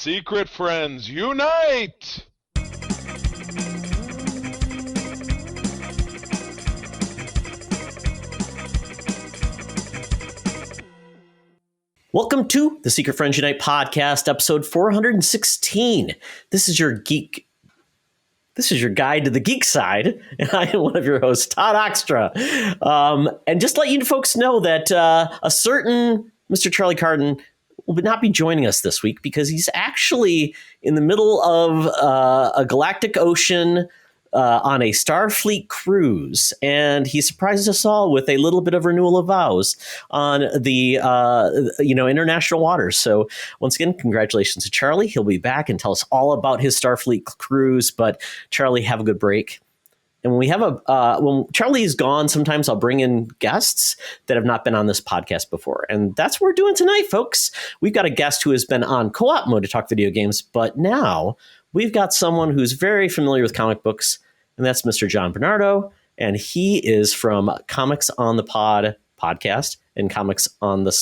Secret friends, unite! Welcome to the Secret Friends Unite podcast, episode 416. This is your guide to the geek side, and I am one of your hosts, Todd Oxtra. And just to let you folks know that a certain Mr. Charlie Carden will not be joining us this week because he's actually in the middle of a galactic ocean on a Starfleet cruise, and he surprises us all with a little bit of renewal of vows on the international waters. So once again, congratulations to Charlie. He'll be back and tell us all about his Starfleet cruise. But Charlie, have a good break. And when we have when Charlie is gone, sometimes I'll bring in guests that have not been on this podcast before. And that's what we're doing tonight, folks. We've got a guest who has been on co-op mode to talk video games, but now we've got someone who's very familiar with comic books, and that's Mr. John Bernardo. And he is from Comics on the Pod podcast and Comics on the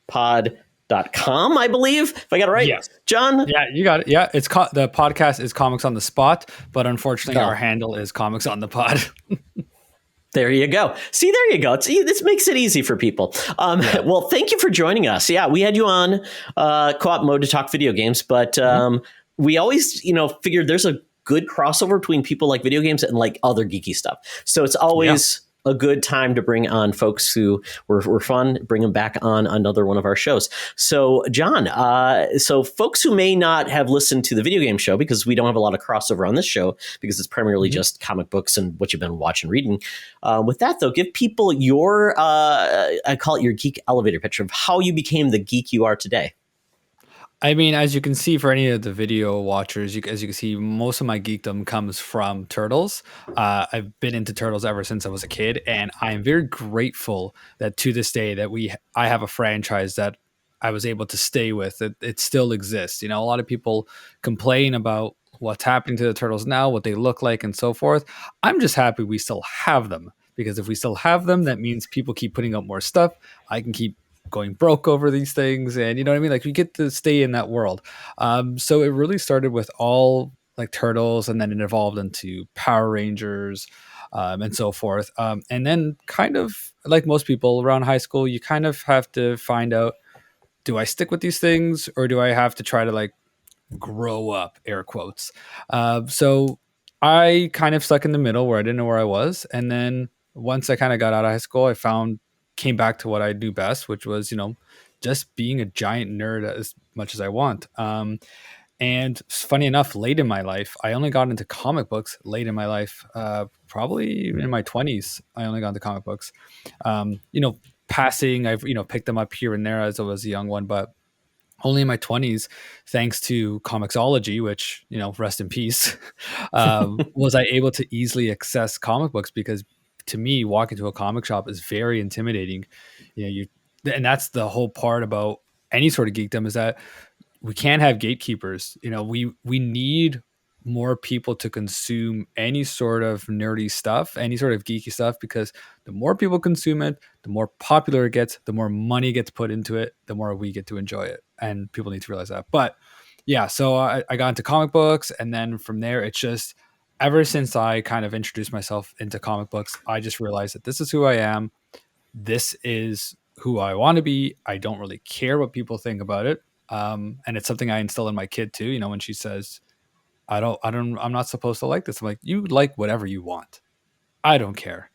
Pod.com, I believe, if I got it right. Yes. John? Yeah, you got it. Yeah, the podcast is Comics on the Spot, but unfortunately our handle is Comics on the Pod. There you go. See, there you go. This makes it easy for people. Well, thank you for joining us. Yeah, we had you on co-op mode to talk video games, but we always, figured there's a good crossover between people like video games and like other geeky stuff. So it's always a good time to bring on folks who were fun, bring them back on another one of our shows. So John, so folks who may not have listened to the video game show, because we don't have a lot of crossover on this show because it's primarily just comic books and what you've been watching, reading. With that though, give people your, I call it your geek elevator pitch of how you became the geek you are today. I mean, as you can see for any of the video watchers, as you can see, most of my geekdom comes from Turtles. I've been into Turtles ever since I was a kid, and I am very grateful that to this day that I have a franchise that I was able to stay with. It still exists. A lot of people complain about what's happening to the Turtles now, what they look like, and so forth. I'm just happy we still have them, because if we still have them, that means people keep putting up more stuff. I can keep going broke over these things, and you know what I mean, like we get to stay in that world. So it really started with all like Turtles, and then it evolved into Power Rangers and so forth, and then kind of like most people around high school, you kind of have to find out, do I stick with these things or do I have to try to like grow up, air quotes. So I kind of stuck in the middle where I didn't know where I was, and then once I kind of got out of high school, came back to what I do best, which was, just being a giant nerd as much as I want. And funny enough, late in my life, I only got into comic books late in my life, probably in my 20s. I only got into comic books. Passing, I've, picked them up here and there as I was a young one, but only in my 20s, thanks to Comixology, which, rest in peace, was I able to easily access comic books, because to me, walking to a comic shop is very intimidating. And that's the whole part about any sort of geekdom, is that we can't have gatekeepers. We need more people to consume any sort of nerdy stuff, any sort of geeky stuff, because the more people consume it, the more popular it gets, the more money gets put into it, the more we get to enjoy it. And people need to realize that. But yeah, so I got into comic books, and then from there, it's just, ever since I kind of introduced myself into comic books, I just realized that this is who I am. This is who I want to be. I don't really care what people think about it. And it's something I instill in my kid too. When she says, I'm not supposed to like this. I'm like, you like whatever you want. I don't care.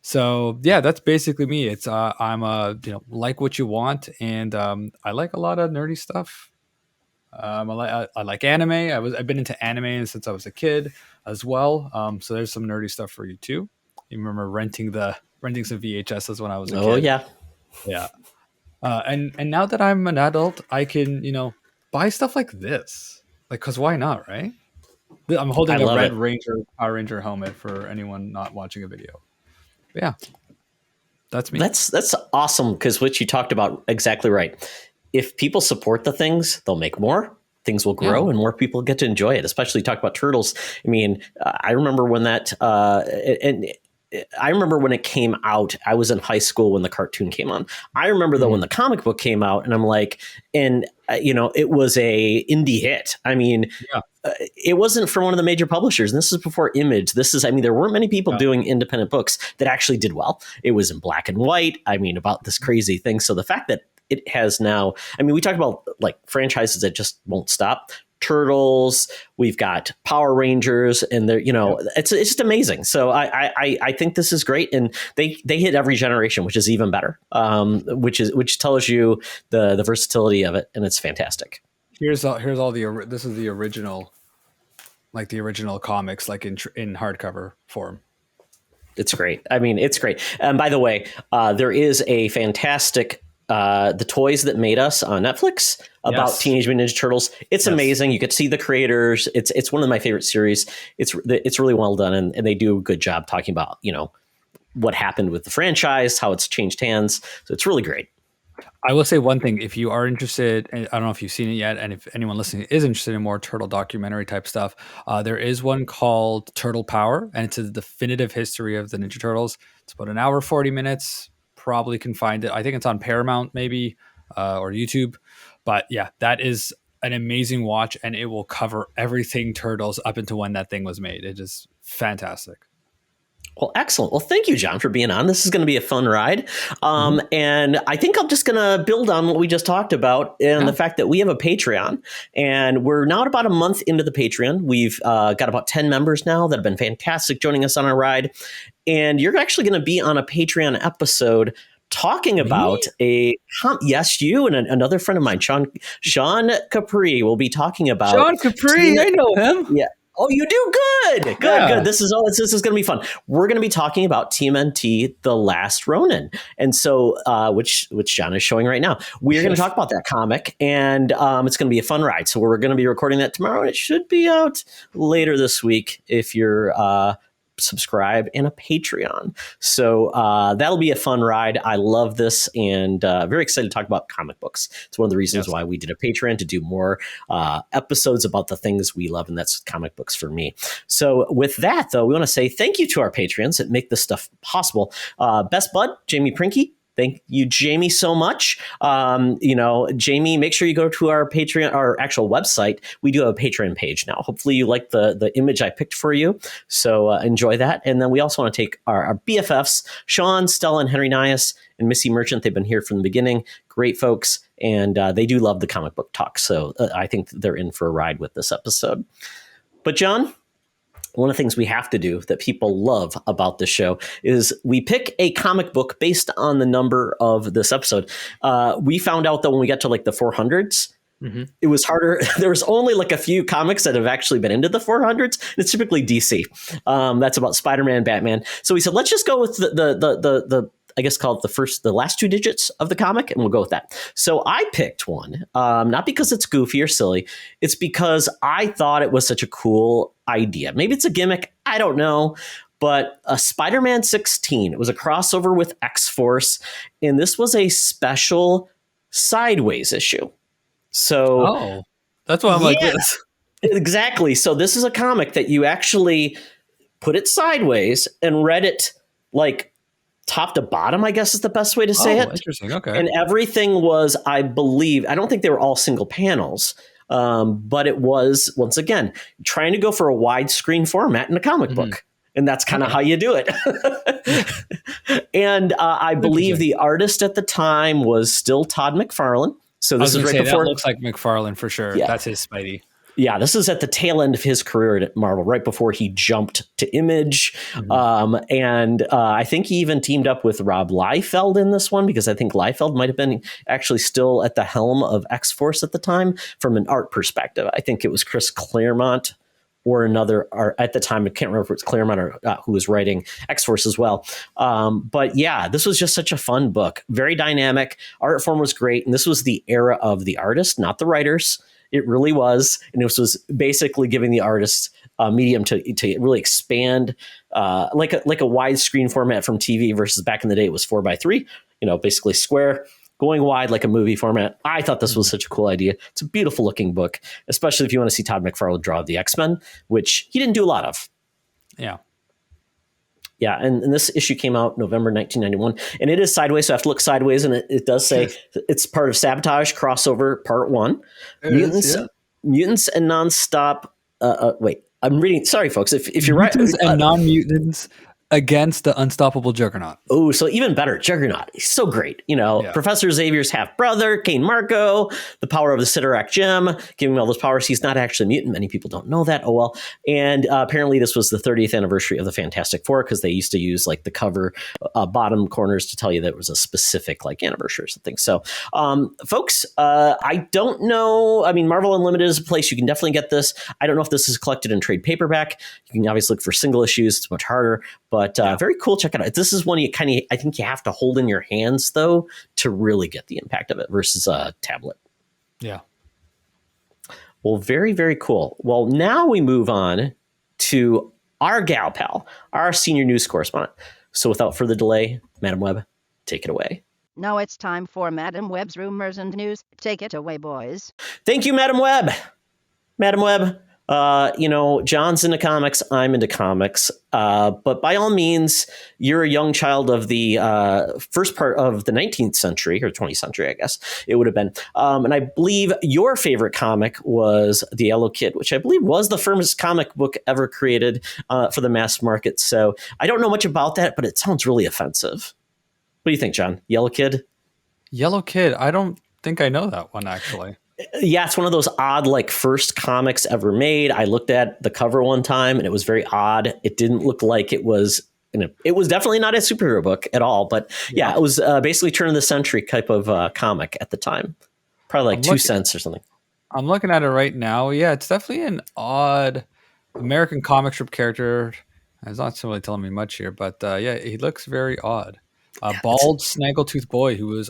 So yeah, that's basically me. It's, I'm like what you want. And, I like a lot of nerdy stuff. I like anime. I've been into anime since I was a kid as well. So there's some nerdy stuff for you too. You remember renting some VHSs when I was a kid? Oh yeah. Yeah. And now that I'm an adult, I can, buy stuff like this. Like, cause why not, right? I'm holding a Red Ranger, Power Ranger helmet for anyone not watching a video. But yeah. That's me. That's awesome. Because what you talked about, exactly right. If people support the things, they'll make more. Things will grow and more people get to enjoy it. Especially talk about Turtles. I mean, I remember when that, and I remember when it came out, I was in high school when the cartoon came on. I remember though when the comic book came out, and I'm like, and it was a indie hit. I mean, Yeah. It wasn't from one of the major publishers. And this is before Image. There weren't many people doing independent books that actually did well. It was in black and white. I mean, about this crazy thing. So the fact that it has now, I mean, we talk about like franchises that just won't stop. Turtles, we've got Power Rangers, and they're, it's just amazing. So I think this is great, and they hit every generation, which is even better. Which tells you the versatility of it, and it's fantastic. Here's all this is the original, like the original comics, like in hardcover form. It's great. I mean, it's great. And by the way, there is a fantastic The Toys That Made Us on Netflix about Teenage Mutant Ninja Turtles. It's amazing. You get to see the creators. It's one of my favorite series. It's really well done, and they do a good job talking about what happened with the franchise, how it's changed hands. So it's really great. I will say one thing: if you are interested, and I don't know if you've seen it yet, and if anyone listening is interested in more turtle documentary type stuff, there is one called Turtle Power, and it's a definitive history of the Ninja Turtles. It's about an hour 40 minutes. Probably can find it. I think it's on Paramount maybe or YouTube. But yeah, that is an amazing watch, and it will cover everything Turtles up until when that thing was made. It is fantastic. Well, excellent. Well, thank you, John, for being on. This is going to be a fun ride. And I think I'm just going to build on what we just talked about and the fact that we have a Patreon, and we're now about a month into the Patreon. We've got about 10 members now that have been fantastic joining us on our ride. And you're actually going to be on a Patreon episode talking about yes, you and another friend of mine, Sean Capri, will be talking about Sean Capri. I know him. Yeah. Oh, you do? Good. This is going to be fun. We're going to be talking about TMNT, The Last Ronin. And so, which John is showing right now. We're going to talk about that comic, and it's going to be a fun ride. So we're going to be recording that tomorrow, and it should be out later this week if you're subscribe and a Patreon. So that'll be a fun ride. I love this, and very excited to talk about comic books. It's one of the reasons why we did a Patreon, to do more episodes about the things we love, and that's comic books for me. So with that, though, we want to say thank you to our Patreons that make this stuff possible. Best Bud, Jamie Prinky. Thank you, Jamie, so much. Jamie, make sure you go to our Patreon, our actual website. We do have a Patreon page now. Hopefully you like the image I picked for you. So enjoy that. And then we also want to take our BFFs, Sean, Stella, and Henry Nias, and Missy Merchant. They've been here from the beginning. Great folks. And they do love the comic book talk. So I think they're in for a ride with this episode. But John, one of the things we have to do that people love about this show is we pick a comic book based on the number of this episode. We found out that when we got to like the 400s, it was harder. There was only like a few comics that have actually been into the 400s. It's typically DC. That's about Spider-Man, Batman. So we said, let's just go with the I guess call it the last two digits of the comic, and we'll go with that. So I picked one, not because it's goofy or silly. It's because I thought it was such a cool idea. Maybe it's a gimmick. I don't know. But Spider-Man 16, it was a crossover with X-Force, and this was a special sideways issue. So that's why I'm like this. Exactly. So this is a comic that you actually put it sideways and read it like top to bottom, I guess is the best way to say it. Interesting. Okay. And everything was, I believe, I don't think they were all single panels, but it was, once again, trying to go for a widescreen format in a comic book. And that's kind of how you do it. And I believe the artist at the time was still Todd McFarlane. So this is right before. That looks like McFarlane for sure. Yeah. That's his Spidey. Yeah, this is at the tail end of his career at Marvel, right before he jumped to Image. And I think he even teamed up with Rob Liefeld in this one, because I think Liefeld might have been actually still at the helm of X-Force at the time from an art perspective. I think it was Chris Claremont or another art at the time. I can't remember if it's Claremont or who was writing X-Force as well. But yeah, this was just such a fun book. Very dynamic. Art form was great. And this was the era of the artists, not the writers. It really was. And this was basically giving the artist a medium to really expand, like a widescreen format from TV versus back in the day, it was 4:3, basically square, going wide like a movie format. I thought this was such a cool idea. It's a beautiful looking book, especially if you want to see Todd McFarlane draw the X-Men, which he didn't do a lot of. Yeah. Yeah, and this issue came out November 1991, and it is sideways, so I have to look sideways, and it does say it's part of Sabotage Crossover Part 1. Mutants and Nonstop. Wait, I'm reading. Sorry, folks. If you're Mutants right, and non-mutants against the unstoppable Juggernaut. Oh, so even better, Juggernaut. He's so great. Professor Xavier's half-brother, Kane Marco, the power of the Sidorak gem, giving him all those powers. He's not actually a mutant. Many people don't know that. Oh, well. And apparently this was the 30th anniversary of the Fantastic Four, because they used to use like the cover bottom corners to tell you that it was a specific like anniversary or something. So, folks, I don't know. I mean, Marvel Unlimited is a place you can definitely get this. I don't know if this is collected in trade paperback. You can obviously look for single issues. It's much harder. But very cool. Check it out. This is one you I think you have to hold in your hands, though, to really get the impact of it versus a tablet. Yeah. Well, very, very cool. Well, now we move on to our gal pal, our senior news correspondent. So without further delay, Madam Webb, take it away. Now it's time for Madam Webb's Rumors and News. Take it away, boys. Thank you, Madam Webb. Madam Webb. John's into comics, I'm into comics, but by all means, you're a young child of the first part of the 19th century, or 20th century, I guess it would have been. And I believe your favorite comic was The Yellow Kid, which I believe was the first comic book ever created for the mass market. So I don't know much about that, but it sounds really offensive. What do you think, John? Yellow Kid? Yellow Kid. I don't think I know that one, actually. Yeah, it's one of those odd, like, first comics ever made. I looked at the cover one time, and it was very odd. It didn't look like it was, it was definitely not a superhero book at all. But yeah, it was basically turn of the century type of comic at the time. Probably like 2 cents or something. I'm looking at it right now. Yeah, it's definitely an odd American comic strip character. It's not really telling me much here, but yeah, he looks very odd. A bald, snaggletooth boy who wore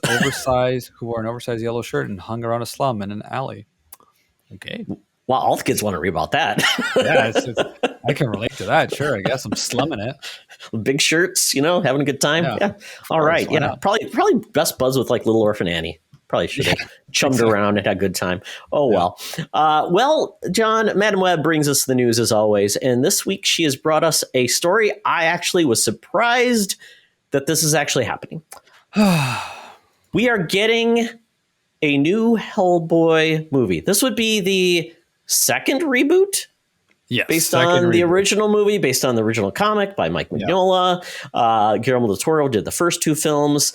an oversized yellow shirt and hung around a slum in an alley. Okay. Well, all the kids want to read about that. Yeah, I can relate to that. Sure, I guess I'm slumming it. Big shirts, having a good time. Yeah. All right. Yeah. Probably best buzz with like Little Orphan Annie. Probably should have chummed around and had a good time. Oh, well. Well, John, Madam Webb brings us the news as always. And this week she has brought us a story. I actually was surprised that this is actually happening. We are getting a new Hellboy movie. This would be the second reboot? Yes. Based on the original movie, based on the original comic by Mike Mignola. Guillermo del Toro did the first two films.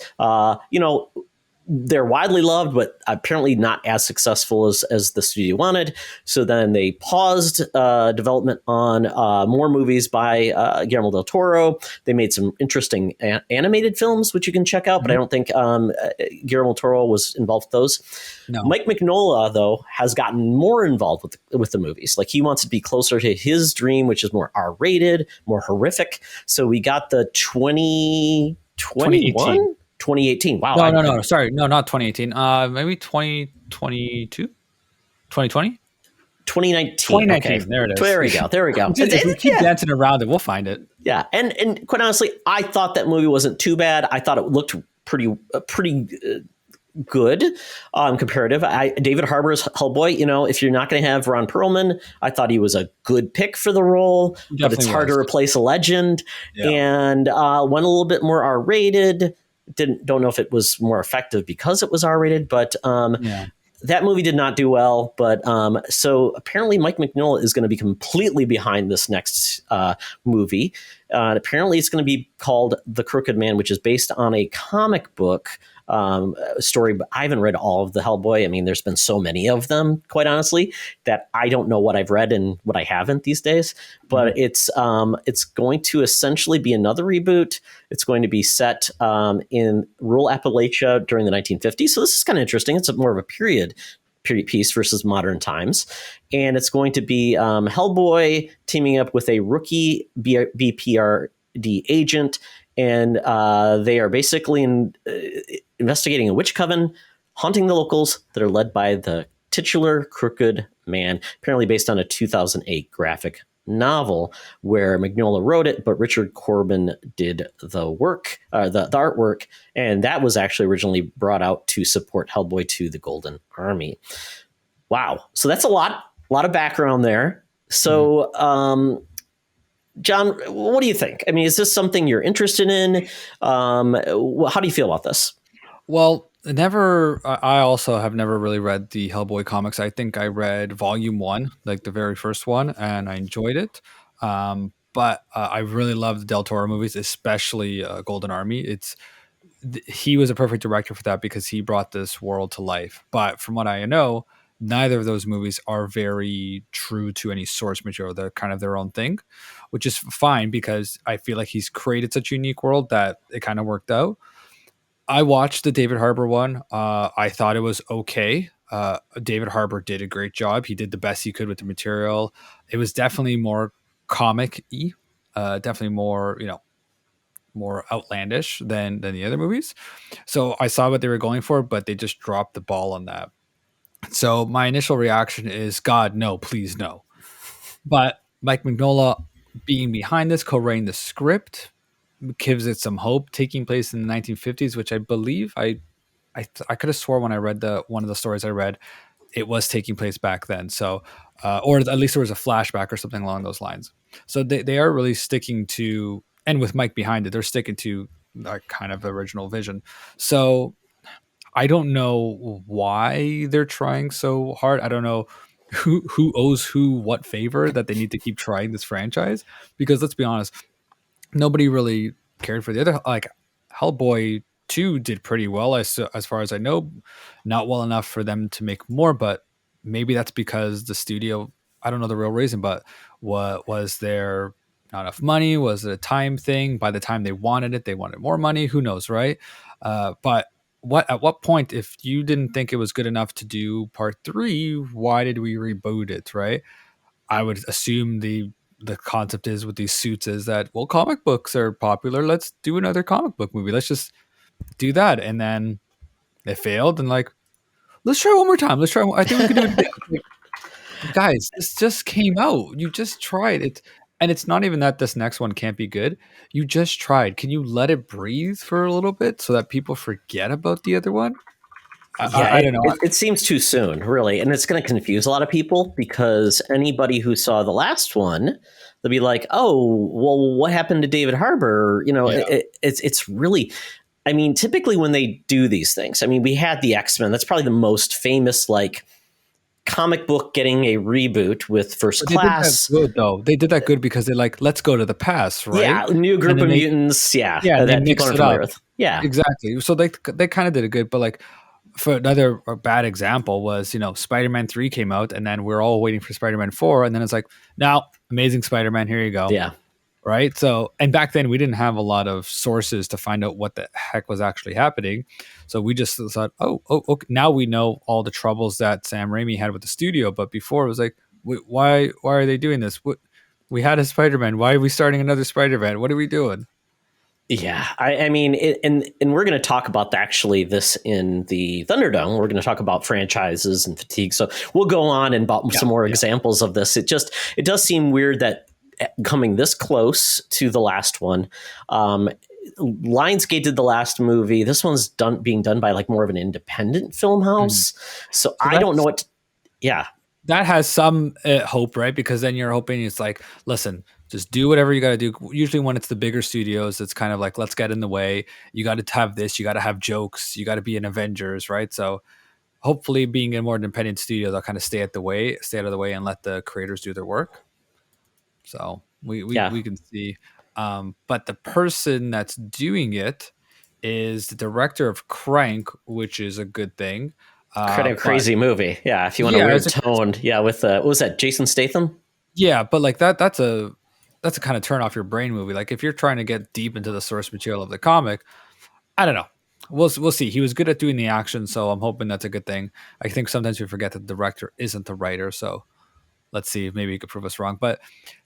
They're widely loved, but apparently not as successful as the studio wanted. So then they paused development on more movies by Guillermo del Toro. They made some interesting animated films, which you can check out, but I don't think Guillermo del Toro was involved with those. No. Mike Mignola, though, has gotten more involved with the movies. Like, he wants to be closer to his dream, which is more R-rated, more horrific. So we got the 2021? 2018. Wow. No. Sorry. No, not 2018. Maybe 2022? 2020? 2019. 2019. Okay. There it is. There we go. If we keep dancing around it, we'll find it. Yeah. And quite honestly, I thought that movie wasn't too bad. I thought it looked pretty good comparative. David Harbour's Hellboy, if you're not going to have Ron Perlman, I thought he was a good pick for the role, but it's hard to replace a legend. Yeah. And went a little bit more R-rated. Don't know if it was more effective because it was R-rated, but that movie did not do well. But so apparently Mike Mignola is going to be completely behind this next movie. Apparently it's going to be called The Crooked Man, which is based on a comic book story, but I haven't read all of the Hellboy. I mean, there's been so many of them, quite honestly, that I don't know what I've read and what I haven't these days. But it's going to essentially be another reboot. It's going to be set in rural Appalachia during the 1950s. So this is kind of interesting. It's more of a period piece versus modern times. And it's going to be Hellboy teaming up with a rookie BPRD agent. And they are basically investigating a witch coven, haunting the locals that are led by the titular Crooked Man, apparently based on a 2008 graphic novel where Mignola wrote it, but Richard Corbin did the work, the artwork, and that was actually originally brought out to support Hellboy 2: The Golden Army. Wow. So that's a lot of background there. So John, what do you think? I mean, is this something you're interested in? How do you feel about this? Well, never. I also have never really read the Hellboy comics. I think I read Volume One, like the very first one, and I enjoyed it. But I really love the Del Toro movies, especially Golden Army. He was a perfect director for that because he brought this world to life. But from what I know, neither of those movies are very true to any source material. They're kind of their own thing, which is fine because I feel like he's created such a unique world that it kind of worked out. I watched the David Harbour one. I thought it was okay. David Harbour did a great job. He did the best he could with the material. It was definitely more comic-y, definitely more, more outlandish than the other movies. So I saw what they were going for, but they just dropped the ball on that. So my initial reaction is, God, no, please no. But Mike Mignola being behind this, co-writing the script, gives it some hope. Taking place in the 1950s, which I believe I could have swore when I read one of the stories I read, it was taking place back then. So, or at least there was a flashback or something along those lines. So they are really sticking to, and with Mike behind it, they're sticking to that kind of original vision. So I don't know why they're trying so hard. I don't know who owes who what favor that they need to keep trying this franchise, because let's be honest, nobody really cared for the other. Like Hellboy 2 did pretty well as far as I know, not well enough for them to make more, but maybe that's because the studio, I don't know the real reason, but what was there not enough money? Was it a time thing? By the time they wanted it, they wanted more money. Who knows, right? But at what point, if you didn't think it was good enough to do part 3, why did we reboot it, right? I would assume the concept is with these suits is that, well, comic books are popular, let's do another comic book movie, let's just do that. And then it failed, and like, let's try one more time, I think we can do it again. Like, guys, this just came out, you just tried it, and it's not even that this next one can't be good. You just tried. Can you let it breathe for a little bit so that people forget about the other one? I don't know. It seems too soon, really, and it's going to confuse a lot of people because anybody who saw the last one, they'll be like, "Oh, well, what happened to David Harbour?" It's really. I mean, typically when they do these things, I mean, we had the X-Men. That's probably the most famous, like, comic book getting a reboot with First Class. They did that good, though. They did that good because they're like, let's go to the past, right? Yeah, new group of mutants. Yeah, that people aren't familiar with. Yeah, exactly. So they kind of did it good, but like, for another bad example was, Spider-Man 3 came out, and then we're all waiting for Spider-Man 4, and then it's like, now Amazing Spider-Man, here you go. Yeah. Right. So, and back then we didn't have a lot of sources to find out what the heck was actually happening. So we just thought, okay. Now we know all the troubles that Sam Raimi had with the studio. But before it was like, why are they doing this? We had a Spider-Man. Why are we starting another Spider-Man? What are we doing? Yeah, I mean, and we're going to talk about actually this in the Thunderdome. We're going to talk about franchises and fatigue. So we'll go on and about some more examples of this. It does seem weird that coming this close to the last one. Lionsgate did the last movie. This one's being done by like more of an independent film house. So I don't know what. Yeah, that has some hope, right? Because then you're hoping it's like, listen, just do whatever you got to do. Usually when it's the bigger studios, it's kind of like, let's get in the way. You got to have this. You got to have jokes. You got to be an Avengers, right? So hopefully being in more independent studios, I'll kind of stay out of the way and let the creators do their work. So we can see. But the person that's doing it is the director of Crank, which is a good thing. Kind of crazy movie. Yeah, if you want a weird tone. Yeah, with what was that, Jason Statham? Yeah, but like that's a kind of turn off your brain movie. Like if you're trying to get deep into the source material of the comic, I don't know. We'll see. He was good at doing the action, so I'm hoping that's a good thing. I think sometimes we forget that the director isn't the writer, so let's see if maybe he could prove us wrong. But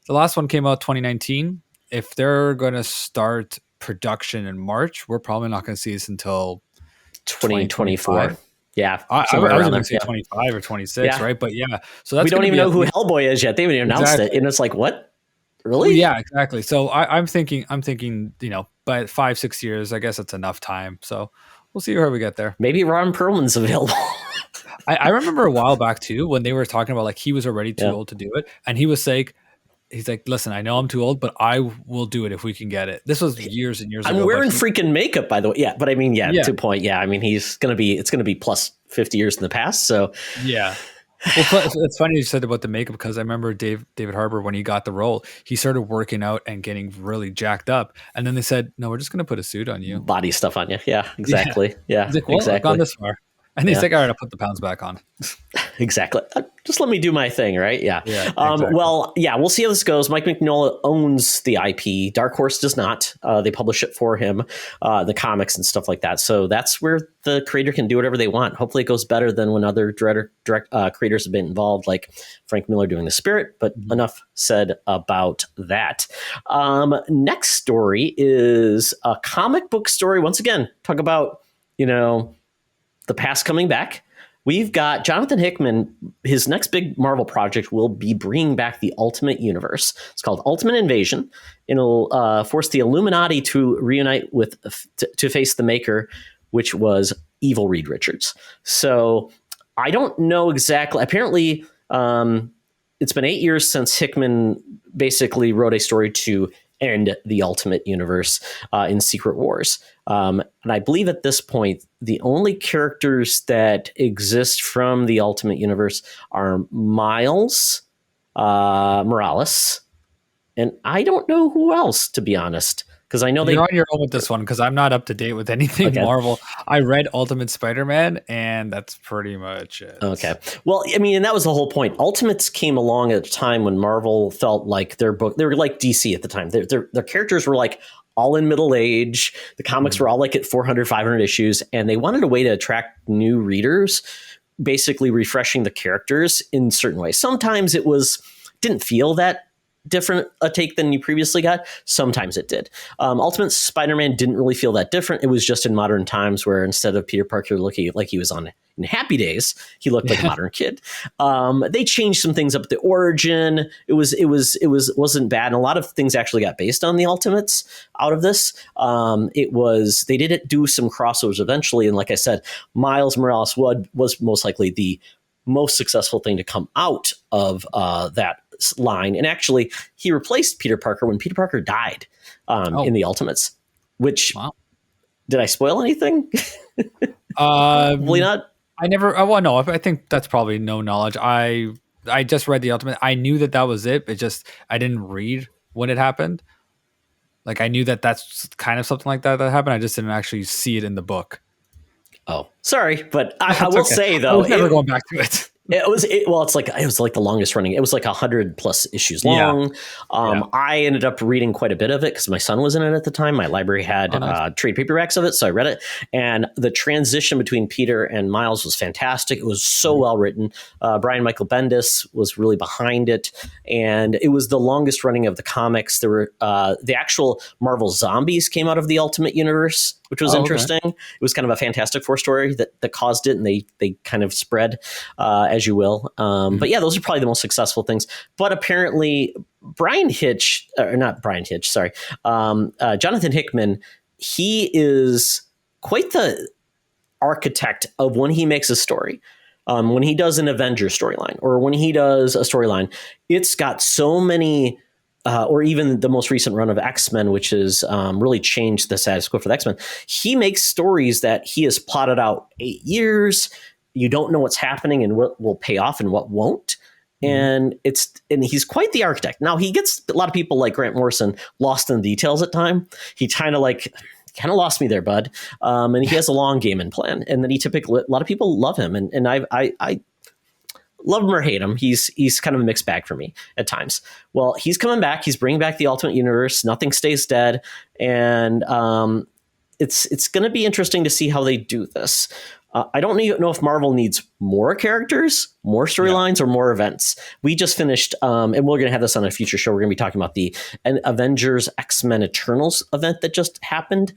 the last one came out 2019. If they're going to start production in March, we're probably not going to see this until 2024. Yeah, I was going to say 25 or 26, right? But yeah, so we don't even know who Hellboy is yet. They haven't even announced it, and it's like, what? Really? Well, yeah, exactly. So I'm thinking, by 5-6 years, I guess it's enough time. So we'll see where we get there. Maybe Ron Perlman's available. I remember a while back too when they were talking about like he was already too old to do it, and he was like, he's like, listen, I know I'm too old, but I will do it if we can get it. This was years and years ago. I'm wearing freaking makeup, by the way. Yeah, but I mean, to point. Yeah, I mean, it's going to be plus 50 years in the past. So yeah. Well, it's funny you said about the makeup, because I remember David Harbour, when he got the role, he started working out and getting really jacked up, and then they said, "No, we're just going to put a suit on you, body stuff on you." Yeah, exactly. Yeah, He's like, well, exactly. I've gone this far, and he's like, "All right, I'll put the pounds back on." Exactly. Just let me do my thing, right? Yeah. Exactly. Well, yeah, we'll see how this goes. Mike Mignola owns the IP. Dark Horse does not. They publish it for him, the comics and stuff like that. So that's where the creator can do whatever they want. Hopefully it goes better than when other direct creators have been involved, like Frank Miller doing The Spirit. But enough said about that. Next story is a comic book story. Once again, talk about, the past coming back. We've got Jonathan Hickman. His next big Marvel project will be bringing back the Ultimate Universe. It's called Ultimate Invasion. It'll force the Illuminati to reunite to face the Maker, which was evil Reed Richards. So I don't know exactly. Apparently, it's been 8 years since Hickman basically wrote a story to end the Ultimate Universe in Secret Wars. And I believe at this point, the only characters that exist from the Ultimate Universe are Miles Morales, and I don't know who else, to be honest, because I know you're on your own with this one, because I'm not up to date with anything Marvel. I read Ultimate Spider-Man, and that's pretty much it. Okay. Well, I mean, and that was the whole point. Ultimates came along at a time when Marvel felt like they were like DC at the time. Their characters were like all in middle age. The comics were all like at 400, 500 issues, and they wanted a way to attract new readers, basically refreshing the characters in certain ways. Sometimes it didn't feel that different a take than you previously got. Sometimes it did. Ultimate Spider-Man didn't really feel that different. It was just in modern times, where instead of Peter Parker looking like he was in Happy Days, he looked like a modern kid. They changed some things up at the origin. It wasn't bad, and a lot of things actually got based on the Ultimates out of this. They did do some crossovers eventually, and like I said, Miles Morales was most likely the most successful thing to come out of that line. And actually, he replaced Peter Parker when Peter Parker died in the Ultimates, which, did I spoil anything? Probably not. I never, no, I think that's probably no knowledge. I just read the Ultimate. I knew that was it. It just, I didn't read when it happened. Like, I knew that's kind of something like that happened. I just didn't actually see it in the book. Oh, sorry. But I will say, though, I was never going back to it. It was like the longest running. It was like 100 plus issues long. I ended up reading quite a bit of it because my son was in it at the time. My library had trade paperbacks of it, so I read it. And the transition between Peter and Miles was fantastic. It was so well written. Brian Michael Bendis was really behind it, and it was the longest running of the comics. There were the actual Marvel Zombies came out of the Ultimate Universe, which was interesting. Okay. It was kind of a Fantastic Four story that caused it, and they kind of spread, as you will. But yeah, those are probably the most successful things. But apparently, Jonathan Hickman, he is quite the architect of when he makes a story. When he does an Avengers storyline, or when he does a storyline, it's got so many. Or even the most recent run of X-Men, which has really changed the status quo for the X-Men. He makes stories that he has plotted out 8 years. You don't know what's happening and what will pay off and what won't. And he's quite the architect. Now, he gets a lot of people like Grant Morrison lost in the details at time. He kind of lost me there, bud. And he has a long game and plan. And then a lot of people love him. And I love him or hate him. He's kind of a mixed bag for me at times. Well, he's coming back. He's bringing back the Ultimate Universe. Nothing stays dead. And it's going to be interesting to see how they do this. I don't know if Marvel needs more characters, more storylines, or more events. We just finished, and we're going to have this on a future show. We're going to be talking about the Avengers X-Men Eternals event that just happened.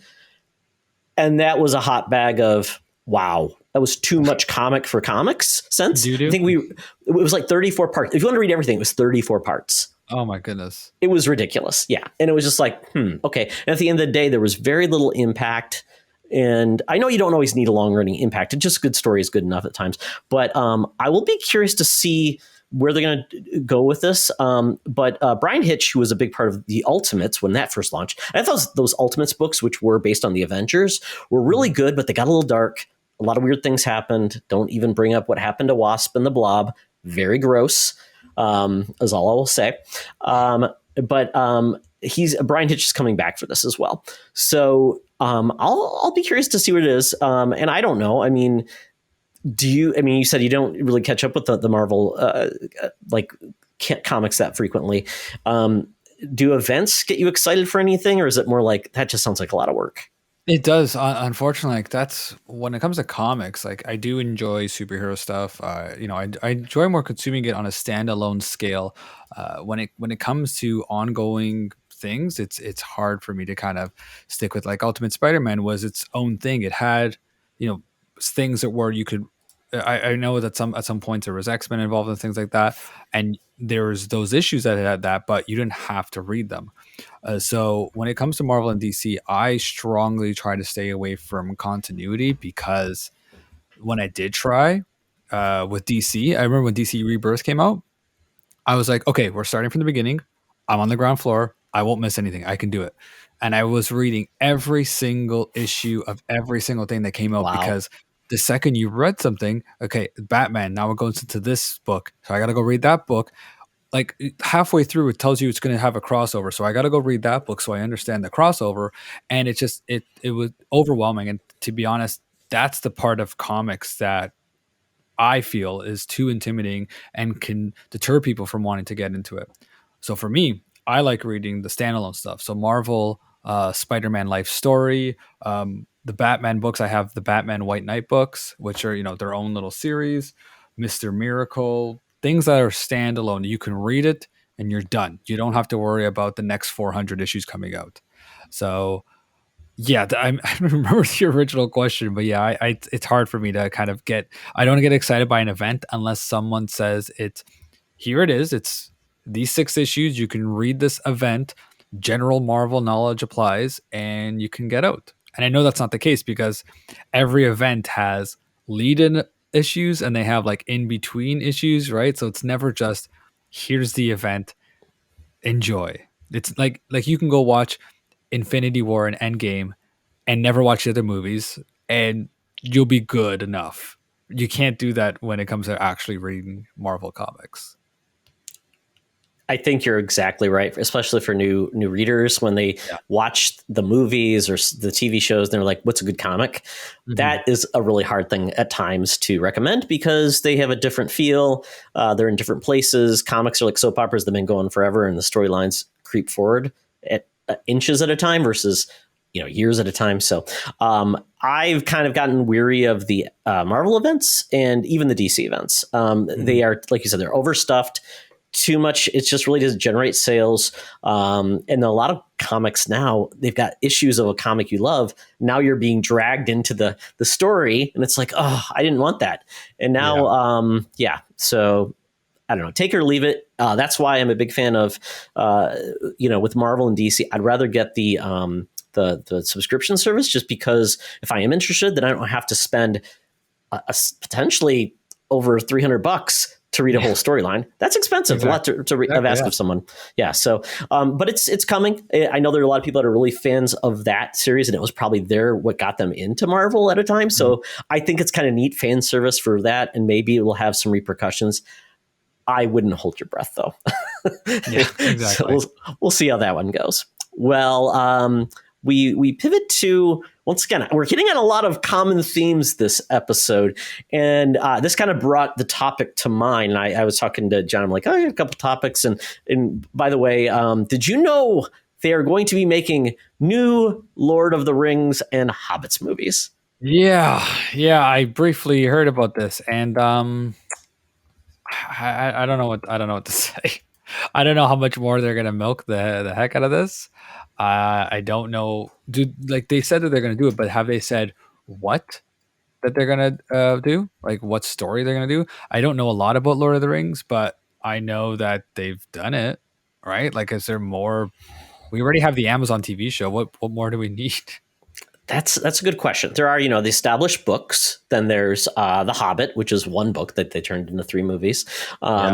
And that was a hot bag of, wow, that was too much comic for comics sense. I think it was like 34 parts. If you want to read everything, it was 34 parts. Oh my goodness. It was ridiculous. Yeah. And it was just like, okay. And at the end of the day, there was very little impact. And I know you don't always need a long running impact. It's just good story is good enough at times. But I will be curious to see where they're going to go with this. But Brian Hitch, who was a big part of the Ultimates when that first launched, I thought those Ultimates books, which were based on the Avengers, were really good, but they got a little dark. A lot of weird things happened. Don't even bring up what happened to Wasp and the Blob. Very gross, is all I will say. But Brian Hitch is coming back for this as well. So I'll be curious to see what it is. And I don't know. I mean, you said you don't really catch up with the Marvel comics that frequently. Do events get you excited for anything, or is it more like that just sounds like a lot of work? It does. Unfortunately, like that's when it comes to comics. Like I do enjoy superhero stuff. I enjoy more consuming it on a standalone scale. When it comes to ongoing things, it's hard for me to kind of stick with. Like Ultimate Spider-Man was its own thing. It had, things that were you could. I know that at some points there was X-Men involved and things like that, and there's those issues that had that, but you didn't have to read them. So when it comes to Marvel and DC, I strongly try to stay away from continuity, because when I did try with DC, I remember when DC Rebirth came out, I was like, okay, we're starting from the beginning. I'm on the ground floor. I won't miss anything. I can do it. And I was reading every single issue of every single thing that came out. Wow. Because the second you read something, okay, Batman, now it goes into this book. So I got to go read that book. Like halfway through, it tells you it's going to have a crossover. So I got to go read that book so I understand the crossover. And it was overwhelming. And to be honest, that's the part of comics that I feel is too intimidating and can deter people from wanting to get into it. So for me, I like reading the standalone stuff. So Marvel, Spider-Man Life Story, the Batman books. I have the Batman White Knight books, which are, their own little series, Mr. Miracle, things that are standalone. You can read it and you're done. You don't have to worry about the next 400 issues coming out. So yeah, I don't remember the original question, but yeah, it's hard for me to kind of I don't get excited by an event unless someone says here it is. It's these 6 issues. You can read this event. General Marvel knowledge applies and you can get out. And I know that's not the case, because every event has lead-in issues and they have like in-between issues, right? So it's never just, here's the event, enjoy. It's like you can go watch Infinity War and Endgame and never watch the other movies and you'll be good enough. You can't do that when it comes to actually reading Marvel comics. I think you're exactly right, especially for new readers when they watch the movies or the TV shows and they're like, what's a good comic? Mm-hmm. That is a really hard thing at times to recommend, because they have a different feel. They're in different places. Comics are like soap operas that have been going forever, and the storylines creep forward at inches at a time versus years at a time. So I've kind of gotten weary of the Marvel events and even the DC events. They are, like you said, they're overstuffed. Too much. It's just really doesn't generate sales. And a lot of comics now, they've got issues of a comic you love. Now you're being dragged into the story, and it's like, oh, I didn't want that. And now, So I don't know, take it or leave it. That's why I'm a big fan of, with Marvel and DC. I'd rather get the subscription service, just because if I am interested, then I don't have to spend potentially over $300 to read a whole storyline. That's expensive. Exactly. A lot to have asked of someone. Yeah. So, but it's coming. I know there are a lot of people that are really fans of that series, and it was probably what got them into Marvel at a time. So I think it's kind of neat fan service for that, and maybe it will have some repercussions. I wouldn't hold your breath though. Yeah, exactly. So we'll see how that one goes. Well, we pivot to, once again, we're hitting on a lot of common themes this episode, and this kind of brought the topic to mind. And I was talking to John. I'm like, I have a couple topics, and by the way, did you know they are going to be making new Lord of the Rings and Hobbits movies? Yeah, I briefly heard about this, and I don't know what to say. I don't know how much more they're gonna milk the heck out of this. I don't know. They said that they're gonna do it, but have they said what that they're gonna do? Like what story they're gonna do? I don't know a lot about Lord of the Rings, but I know that they've done it, right? Like, is there more? We already have the Amazon TV show. What more do we need? That's a good question. There are, the established books. Then there's The Hobbit, which is one book that they turned into 3 movies.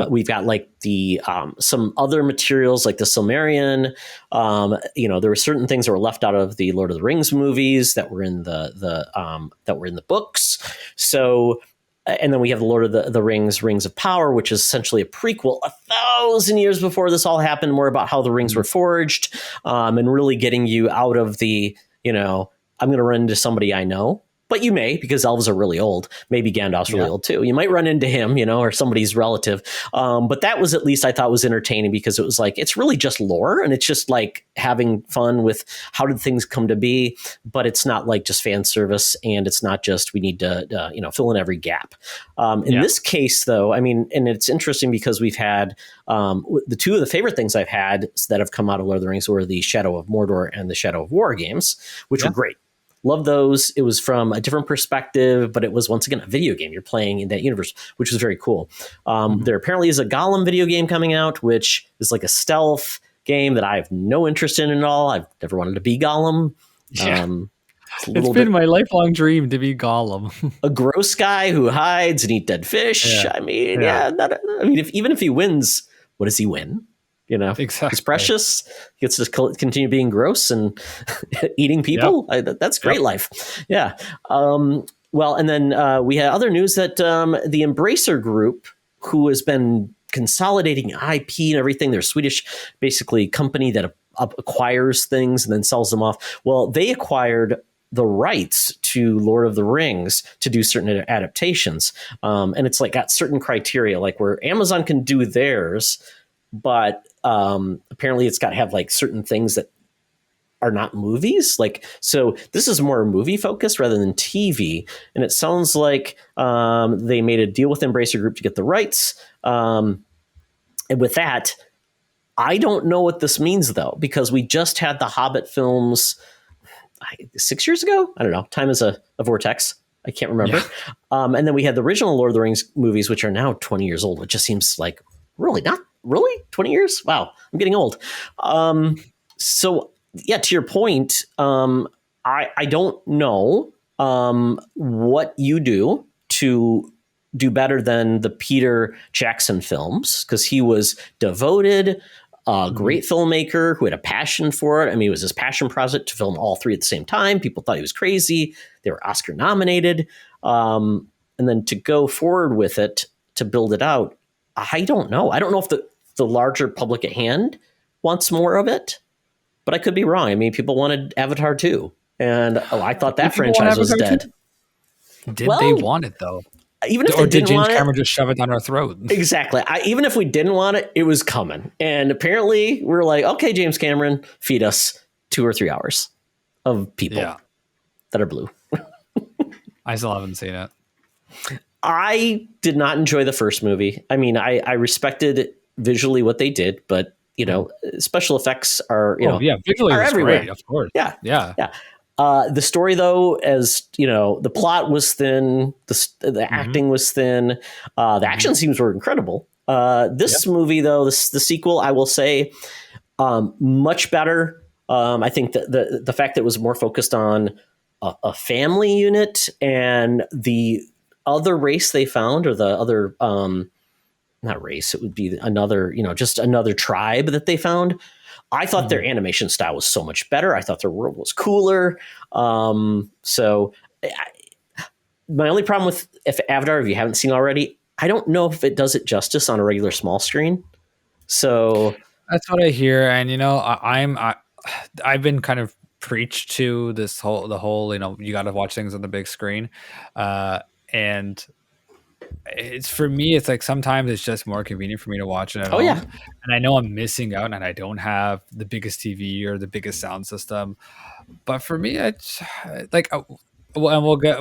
We've got like the some other materials like the Silmarillion. There were certain things that were left out of the Lord of the Rings movies that were in the books. So. And then we have the Lord of the Rings, Rings of Power, which is essentially a prequel 1,000 years before this all happened, more about how the rings were forged, and really getting you out of the, I'm going to run into somebody I know. But you may, because elves are really old. Maybe Gandalf's really old too. You might run into him, or somebody's relative. But that was, at least I thought, was entertaining, because it was like, it's really just lore, and it's just like having fun with how did things come to be. But it's not like just fan service, and it's not just we need to fill in every gap. In this case, though, I mean, and it's interesting because we've had the 2 of the favorite things I've had that have come out of Lord of the Rings were the Shadow of Mordor and the Shadow of War games, which were great. Love those. It was from a different perspective, but it was, once again, a video game. You're playing in that universe, which was very cool. There apparently is a Gollum video game coming out, which is like a stealth game that I have no interest in at all. I've never wanted to be Gollum. It's been my lifelong dream to be Gollum. A gross guy who hides and eat dead fish. Yeah. I mean, even if he wins, what does he win? Exactly. He's precious. He gets to continue being gross and eating people. That's great life. Yeah. Well, and then we had other news that the Embracer Group, who has been consolidating IP and everything, they're a Swedish, basically, company that acquires things and then sells them off. Well, they acquired the rights to Lord of the Rings to do certain adaptations. And it's like got certain criteria, like where Amazon can do theirs, but apparently it's got to have like certain things that are not movies. Like, so this is more movie focused rather than TV. And it sounds like they made a deal with Embracer Group to get the rights. And with that, I don't know what this means, though, because we just had the Hobbit films 6 years ago. I don't know. Time is a vortex. I can't remember. And then we had the original Lord of the Rings movies, which are now 20 years old. It just seems like really not. Really? 20 years? Wow. I'm getting old. So yeah, to your point, I don't know what you do to do better than the Peter Jackson films, because he was devoted, great filmmaker who had a passion for it. I mean, it was his passion project to film all 3 at the same time. People thought he was crazy. They were Oscar nominated. And then to go forward with it, to build it out, I don't know. I don't know if the larger public at hand wants more of it, but I could be wrong. I mean, people wanted Avatar 2, and I thought that franchise was dead. Did they want it, though? Even if or they didn't did James want Cameron it, just shove it down our throat? Exactly. Even if we didn't want it, it was coming. And apparently we're like, okay, James Cameron, feed us 2 or 3 hours of people that are blue. I still haven't seen it. I did not enjoy the first movie. I mean, I respected visually what they did, but special effects are visually are everywhere. Great, of course. Yeah. The story, though, as the plot was thin, the acting was thin, the action scenes were incredible. This movie, though, the sequel, I will say, much better. I think that the fact that it was more focused on a family unit, and the other race they found, or the other not race, it would be another, just another tribe that they found. I thought their animation style was so much better. I thought their world was cooler. So my only problem with Avatar, if you haven't seen already, I don't know if it does it justice on a regular small screen. So that's what I hear. And, I've been kind of preached to the whole, you got to watch things on the big screen. And it's, for me, it's like sometimes it's just more convenient for me to watch it at home. And I know I'm missing out, and I don't have the biggest TV or the biggest sound system. But for me, it's like, and we'll get.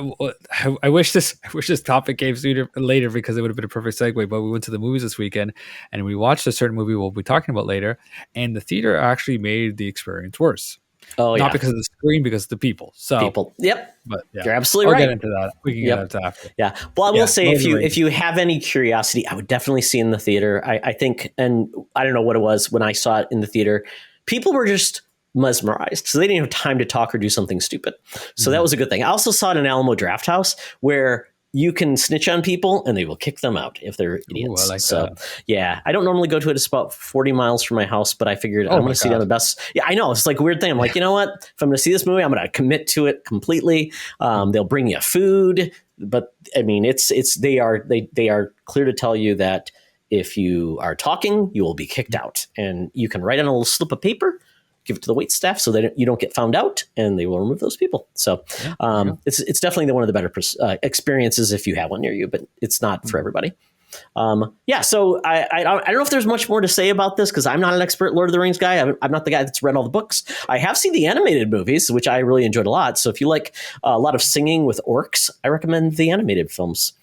I wish this topic came sooner later, because it would have been a perfect segue. But we went to the movies this weekend, and we watched a certain movie we'll be talking about later, and the theater actually made the experience worse. Not because of the screen, because of the people. So Yep. But you're absolutely right. We'll get into that. We can get into that after. Yeah. Well, I will say, if you have any curiosity, I would definitely see in the theater. I think, and I don't know what it was when I saw it in the theater, people were just mesmerized. So they didn't have time to talk or do something stupid. So that was a good thing. I also saw it in Alamo Draft House where you can snitch on people and they will kick them out if they're idiots. Ooh, I like so that. yeah, I don't normally go to it. It's about 40 miles from my house, but I figured I'm going to see it on the best. Yeah, I know. It's like a weird thing. I'm like, you know what? If I'm going to see this movie, I'm going to commit to it completely. They'll bring you food, but I mean, they are clear to tell you that if you are talking, you will be kicked out, and you can write on a little slip of paper, give it to the wait staff so that you don't get found out, and they will remove those people. So it's definitely one of the better experiences if you have one near you, but it's not for everybody. So I don't know if there's much more to say about this because I'm not an expert Lord of the Rings guy. I'm not the guy that's read all the books. I have seen the animated movies, which I really enjoyed a lot. So if you like a lot of singing with orcs, I recommend the animated films.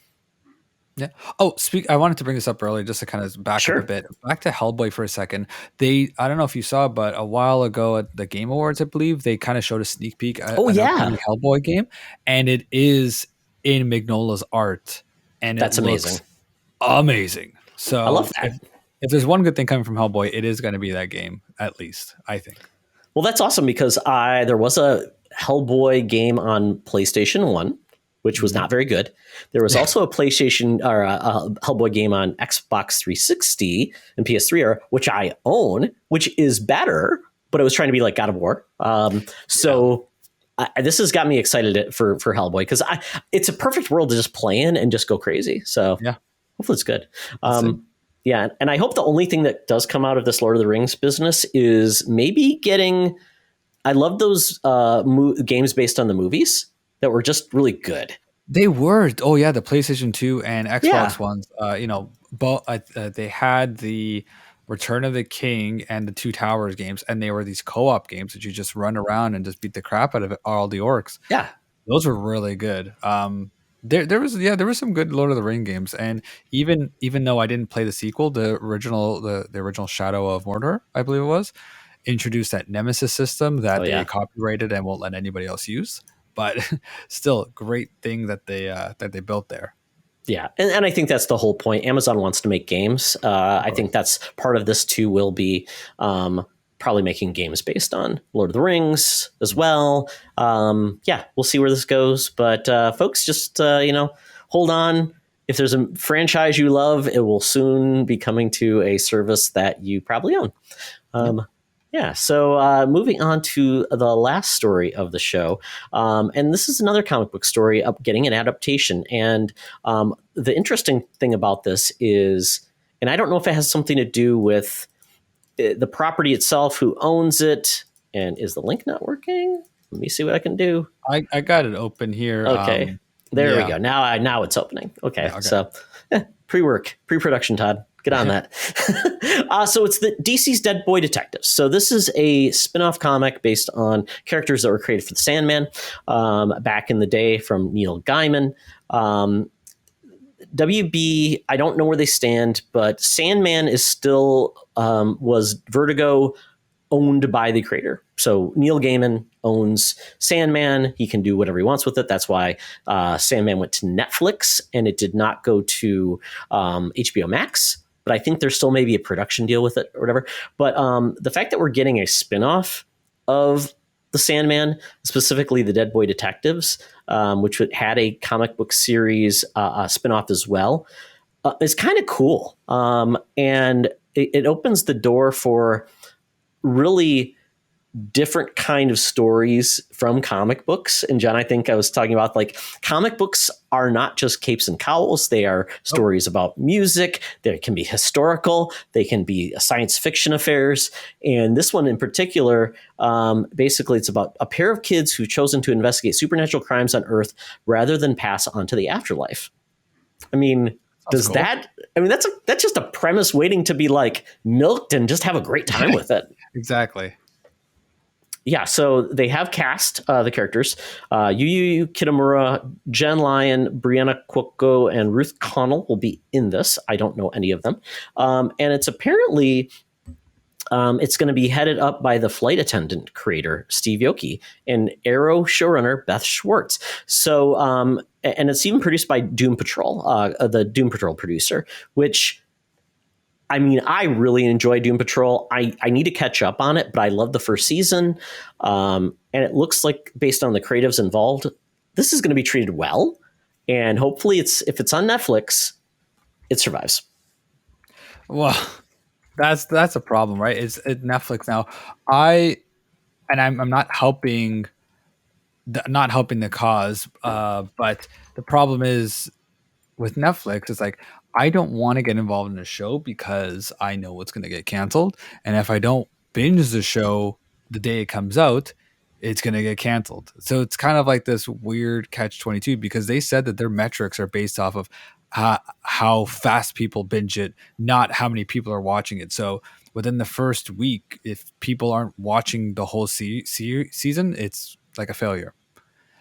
Yeah. Oh, I wanted to bring this up earlier just to kind of back up a bit. Back to Hellboy for a second. I don't know if you saw, but a while ago at the Game Awards, I believe, they kind of showed a sneak peek at an upcoming Hellboy game. And it is in Mignola's art. And that's amazing. Amazing. So I love that. If there's one good thing coming from Hellboy, it is going to be that game, at least, I think. Well, that's awesome because there was a Hellboy game on PlayStation 1, which was not very good. There was also a PlayStation or a Hellboy game on Xbox 360 and PS3, which I own, which is better, but it was trying to be like God of War. This has got me excited for Hellboy because it's a perfect world to just play in and just go crazy. So hopefully it's good. Yeah, and I hope the only thing that does come out of this Lord of the Rings business is maybe getting. I love those games based on the movies that were just really good. They were. Oh yeah, the PlayStation 2 and Xbox ones. They had the Return of the King and the Two Towers games, and they were these co-op games that you just run around and just beat the crap out of all the orcs. Yeah, those were really good. There was some good Lord of the Ring games, and even though I didn't play the sequel, the original Shadow of Mordor, I believe it was, introduced that Nemesis system that they copyrighted and won't let anybody else use. But still, great thing that they built there. Yeah, and I think that's the whole point. Amazon wants to make games. I think that's part of this too. Will be probably making games based on Lord of the Rings as well. We'll see where this goes. But folks, just hold on. If there's a franchise you love, it will soon be coming to a service that you probably own. So moving on to the last story of the show. And this is another comic book story of getting an adaptation. And the interesting thing about this is, and I don't know if it has something to do with the property itself, who owns it, and is the link not working? Let me see what I can do. I got it open here. Okay. There we go. Now it's opening. Okay. So pre-production, Todd. Get on that. So it's the DC's Dead Boy Detectives. So this is a spin-off comic based on characters that were created for the Sandman back in the day from Neil Gaiman. WB, I don't know where they stand, but Sandman is still was Vertigo owned by the creator. So Neil Gaiman owns Sandman. He can do whatever he wants with it. That's why Sandman went to Netflix and it did not go to HBO Max. But I think there's still maybe a production deal with it or whatever. But the fact that we're getting a spinoff of the Sandman, specifically the Dead Boy Detectives, which had a comic book series spinoff as well, is kind of cool. And it opens the door for really different kind of stories from comic books. And John, I think I was talking about like comic books are not just capes and cowls. They are stories about music. They can be historical. They can be science fiction affairs. And this one in particular, basically it's about a pair of kids who've chosen to investigate supernatural crimes on Earth rather than pass on to the afterlife. I mean, that's just a premise waiting to be like milked and just have a great time with it. Exactly. Yeah, so they have cast the characters. Yu Kitamura, Jen Lyon, Brianna Cuoco, and Ruth Connell will be in this. I don't know any of them. And it's apparently, it's going to be headed up by the flight attendant creator, Steve Yoki, and Arrow showrunner, Beth Schwartz. So, and it's even produced by Doom Patrol, the Doom Patrol producer, which I mean, I really enjoy Doom Patrol. I need to catch up on it, but I love the first season. And it looks like, based on the creatives involved, this is going to be treated well. And hopefully, if it's on Netflix, it survives. Well, that's a problem, right? It's Netflix now. I'm not helping the cause, but the problem is with Netflix, it's like I don't want to get involved in a show because I know it's going to get canceled, and if I don't binge the show the day it comes out, it's going to get canceled. So it's kind of like this weird catch-22 because they said that their metrics are based off of how fast people binge it, not how many people are watching it. So within the first week, if people aren't watching the whole season, it's like a failure.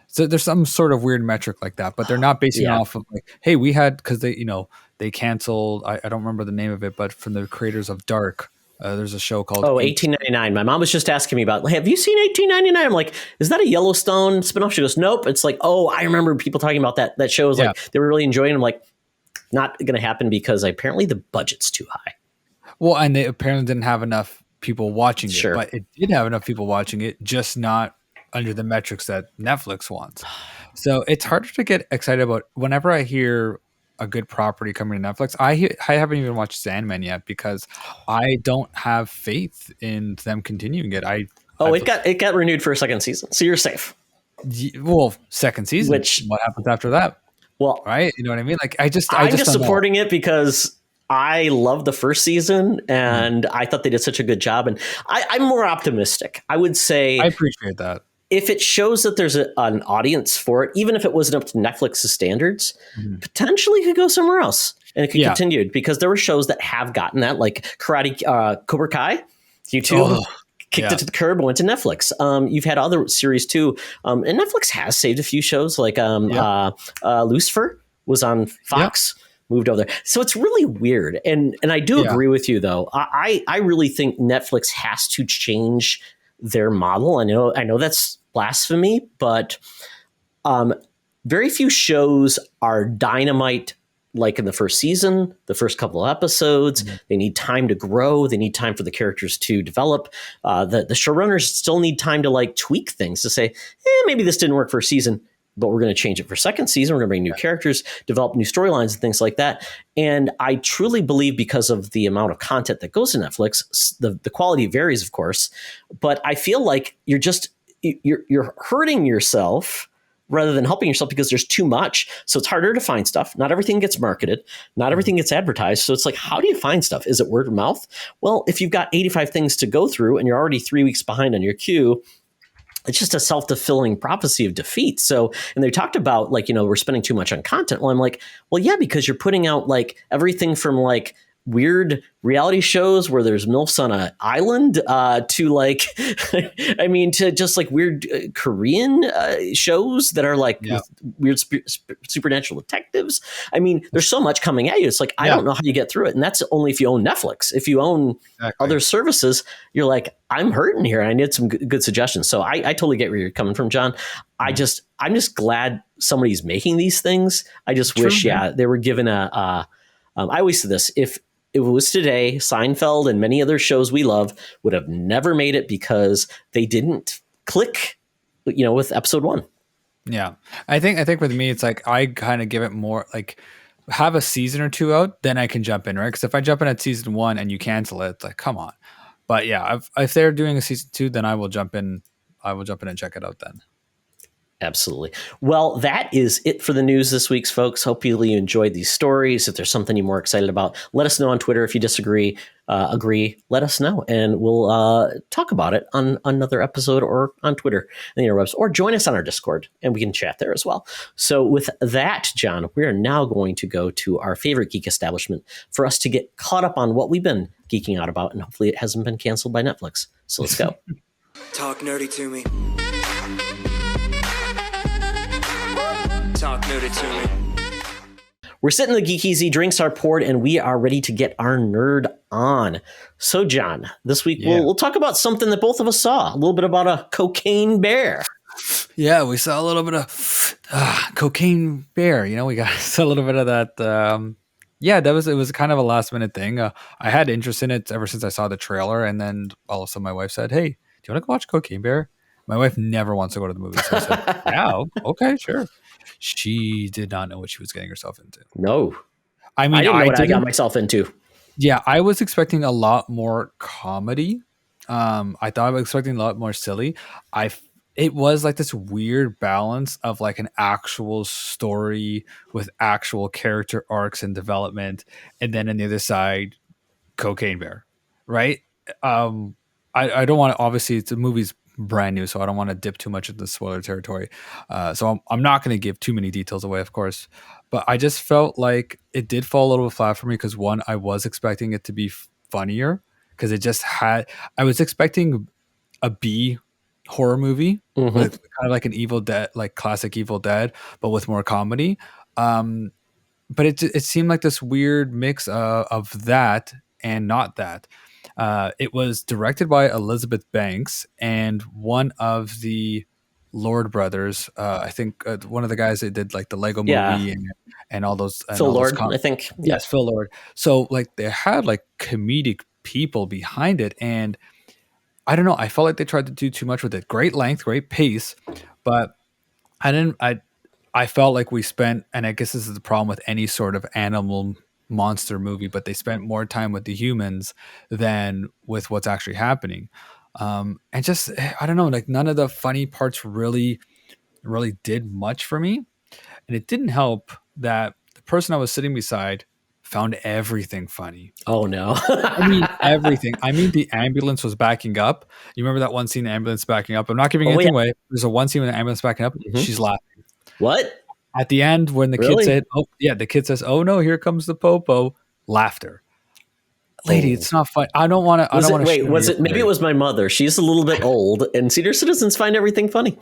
So there's some sort of weird metric like that, but they're not basing it off of like, hey, we had, because they canceled, I don't remember the name of it, but from the creators of Dark, there's a show called 1899. My mom was just asking me about, have you seen 1899? I'm like, is that a Yellowstone spinoff? She goes, nope. It's like, oh, I remember people talking about that. That show was like, they were really enjoying it. I'm like, not going to happen because apparently the budget's too high. Well, and they apparently didn't have enough people watching it, Sure. but it did have enough people watching it, just not under the metrics that Netflix wants. So it's harder to get excited about. Whenever I hear a good property coming to Netflix, I haven't even watched Sandman yet because I don't have faith in them continuing it. It got renewed for a second season, so you're safe. Well, second season. Which, what happens after that? Well, right? You know what I mean? Like I'm just supporting it because I love the first season and I thought they did such a good job. And I'm more optimistic. I would say I appreciate that. If it shows that there's an audience for it, even if it wasn't up to Netflix's standards, potentially could go somewhere else and it could continue, because there were shows that have gotten that, like Cobra Kai, YouTube kicked it to the curb and went to Netflix. You've had other series too. And Netflix has saved a few shows, like Lucifer was on Fox. Moved over there. So it's really weird. And I do agree with you, though. I really think Netflix has to change their model. I know that's blasphemy, but very few shows are dynamite like in the first season, the first couple of episodes. They need time to grow. They need time for the characters to develop. The showrunners still need time to like tweak things to say, maybe this didn't work for a season, but we're going to change it for second season. We're going to bring new characters, develop new storylines and things like that. And I truly believe, because of the amount of content that goes to Netflix, the quality varies, of course, but I feel like you're hurting yourself rather than helping yourself because there's too much. So it's harder to find stuff. Not everything gets marketed. Not everything gets advertised. So it's like, how do you find stuff? Is it word of mouth? Well, if you've got 85 things to go through and you're already 3 weeks behind on your queue, it's just a self-fulfilling prophecy of defeat. So, and they talked about like, we're spending too much on content. Well, I'm like, well, yeah, because you're putting out like everything from like weird reality shows where there's MILFs on an island to like, to just like weird Korean shows that are like weird supernatural detectives. I mean, there's so much coming at you. It's like, I don't know how you get through it. And that's only if you own Netflix. If you own other services, you're like, I'm hurting here. I need some good suggestions. So I totally get where you're coming from, John. I'm just glad somebody's making these things. I just wish, they were given I always say this, if it was today, Seinfeld and many other shows we love would have never made it because they didn't click, with episode 1. Yeah. I think with me, it's like, I kind of give it more like have a season or 2 out, then I can jump in, right? Because if I jump in at season 1 and you cancel it, it's like, come on. But yeah, if they're doing a season 2, then I will jump in and check it out then. Absolutely. Well, that is it for the news this week, folks. Hopefully you enjoyed these stories. If there's something you're more excited about, let us know on Twitter. If you disagree, agree, let us know. And we'll talk about it on another episode or on Twitter and the interwebs, or join us on our Discord and we can chat there as well. So with that, John, we are now going to go to our favorite geek establishment for us to get caught up on what we've been geeking out about. And hopefully it hasn't been canceled by Netflix. So let's go. Talk nerdy to me. Talk nerdy to me. We're sitting in the Geek Easy, drinks are poured, and we are ready to get our nerd on. So, John, this week we'll talk about something that both of us saw, a little bit about a cocaine bear. Yeah, we saw a little bit of cocaine bear. We got a little bit of that Yeah, it was kind of a last minute thing. I had interest in it ever since I saw the trailer, and then all of a sudden my wife said, "Hey, do you want to go watch Cocaine Bear?" My wife never wants to go to the movie, so I said, "Yeah, okay, sure." She did not know what she was getting herself into. No, I mean, I didn't know what I got didn't. myself into. Yeah, I was expecting a lot more comedy. I thought I was expecting a lot more silly. It was like this weird balance of like an actual story with actual character arcs and development, and then on the other side, Cocaine Bear, right? Um, I don't want to. Obviously, it's a movie's brand new, so I don't want to dip too much into spoiler territory. So I'm not going to give too many details away, of course. But I just felt like it did fall a little bit flat for me because one, I was expecting it to be funnier because it just had. I was expecting a B horror movie Mhm. with kind of like an Evil Dead, like classic Evil Dead, but with more comedy. But it seemed like this weird mix of that and not that. It was directed by Elizabeth Banks and one of the Lord brothers. I think one of the guys that did like the Lego Yeah. movie and all those and Phil all those Lord, I think. yes, Phil Lord. So like they had like comedic people behind it, and I don't know. I felt like they tried to do too much with it. Great length, great pace, but I didn't. I felt like we spent, and I guess this is the problem with any sort of animal monster movie, but they spent more time with the humans than with what's actually happening. And just, I don't know, like none of the funny parts really did much for me. And it didn't help that the person I was sitting beside found everything funny. Oh no. I mean, everything. I mean, the ambulance was backing up. You remember that one scene, the ambulance backing up? I'm not giving anything away. There's a one scene with the ambulance backing up. Mhm. She's laughing. What? At the end, when the kid Really? said, "Oh yeah," the kid says, "Oh no, here comes the popo." Laughter, lady. Oh. It's not fun. I don't want to. I Was don't it, want to. wait, was it, maybe it was my mother. She's a little bit old, and senior citizens find everything funny.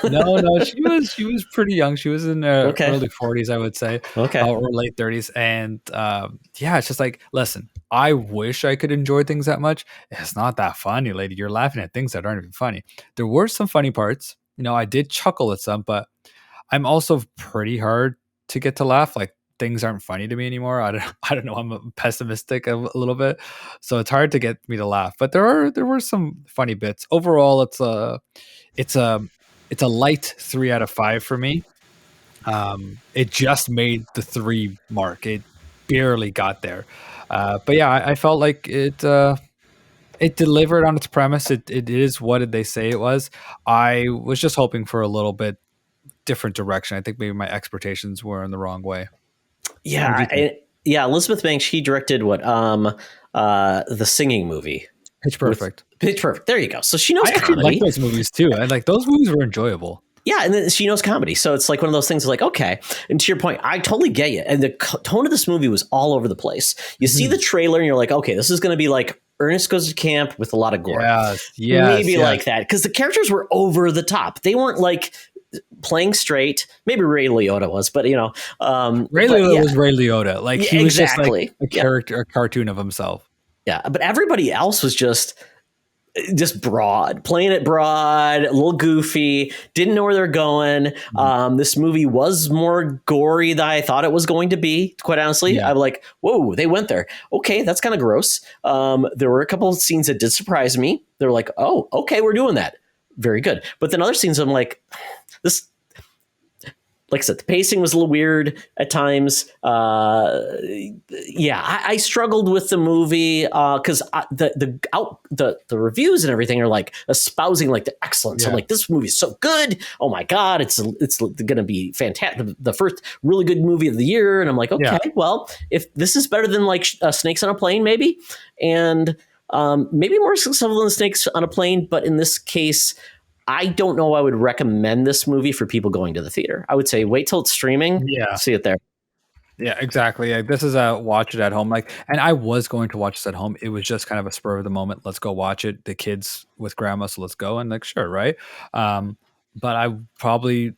No. She was pretty young. She was in her Okay. early 40s, I would say, Okay. or late 30s. And yeah, it's just like, listen, I wish I could enjoy things that much. It's not that funny, lady. You're laughing at things that aren't even funny. There were some funny parts. You know, I did chuckle at some, but I'm also pretty hard to get to laugh. Like things aren't funny to me anymore. I don't know. I'm pessimistic a little bit, so it's hard to get me to laugh. But there were some funny bits. Overall, it's a light 3 out of 5 for me. It just made the 3 mark. It barely got there. But yeah, I felt like it delivered on its premise. It is what did they say it was. I was just hoping for a little bit different direction. I think maybe my expectations were in the wrong way. Yeah, Elizabeth Banks. She directed what? The Singing movie. Pitch Perfect. Pitch Perfect. There you go. So she knows I actually comedy. like those movies too. And like those movies were enjoyable. Yeah, and then she knows comedy. So it's like one of those things like, okay. And to your point, I totally get you. And the tone of this movie was all over the place. You see the trailer and you're like, okay, this is going to be like Ernest Goes to Camp with a lot of gore. Maybe like that. Because the characters were over the top. They weren't like playing straight. Maybe Ray Liotta was, but you know. Ray Liotta was Ray Liotta. Like he was just like a character, a cartoon of himself. Yeah, but everybody else was just broad, playing it broad, a little goofy, didn't know where they're going. This movie was more gory than I thought it was going to be, quite honestly. I'm like, whoa, they went there. Okay, that's kind of gross. There were a couple of scenes that did surprise me. They were like, oh, okay, we're doing that. Very good. But then other scenes, I'm like, this... Like I said, the pacing was a little weird at times. I struggled with the movie because the reviews and everything are like espousing like the excellence. I'm like, this movie is so good. Oh my god, it's going to be fantastic. The first really good movie of the year, and I'm like, okay, well, if this is better than like Snakes on a Plane, maybe, and maybe more successful than Snakes on a Plane, but in this case, I don't know. I would recommend this movie for people going to the theater. I would say wait till it's streaming. See it there. Yeah, exactly. Like, this is a watch it at home. Like, and I was going to watch this at home. It was just kind of a spur of the moment. Let's go watch it. The kids with grandma, so let's go. And like, sure, right. But I probably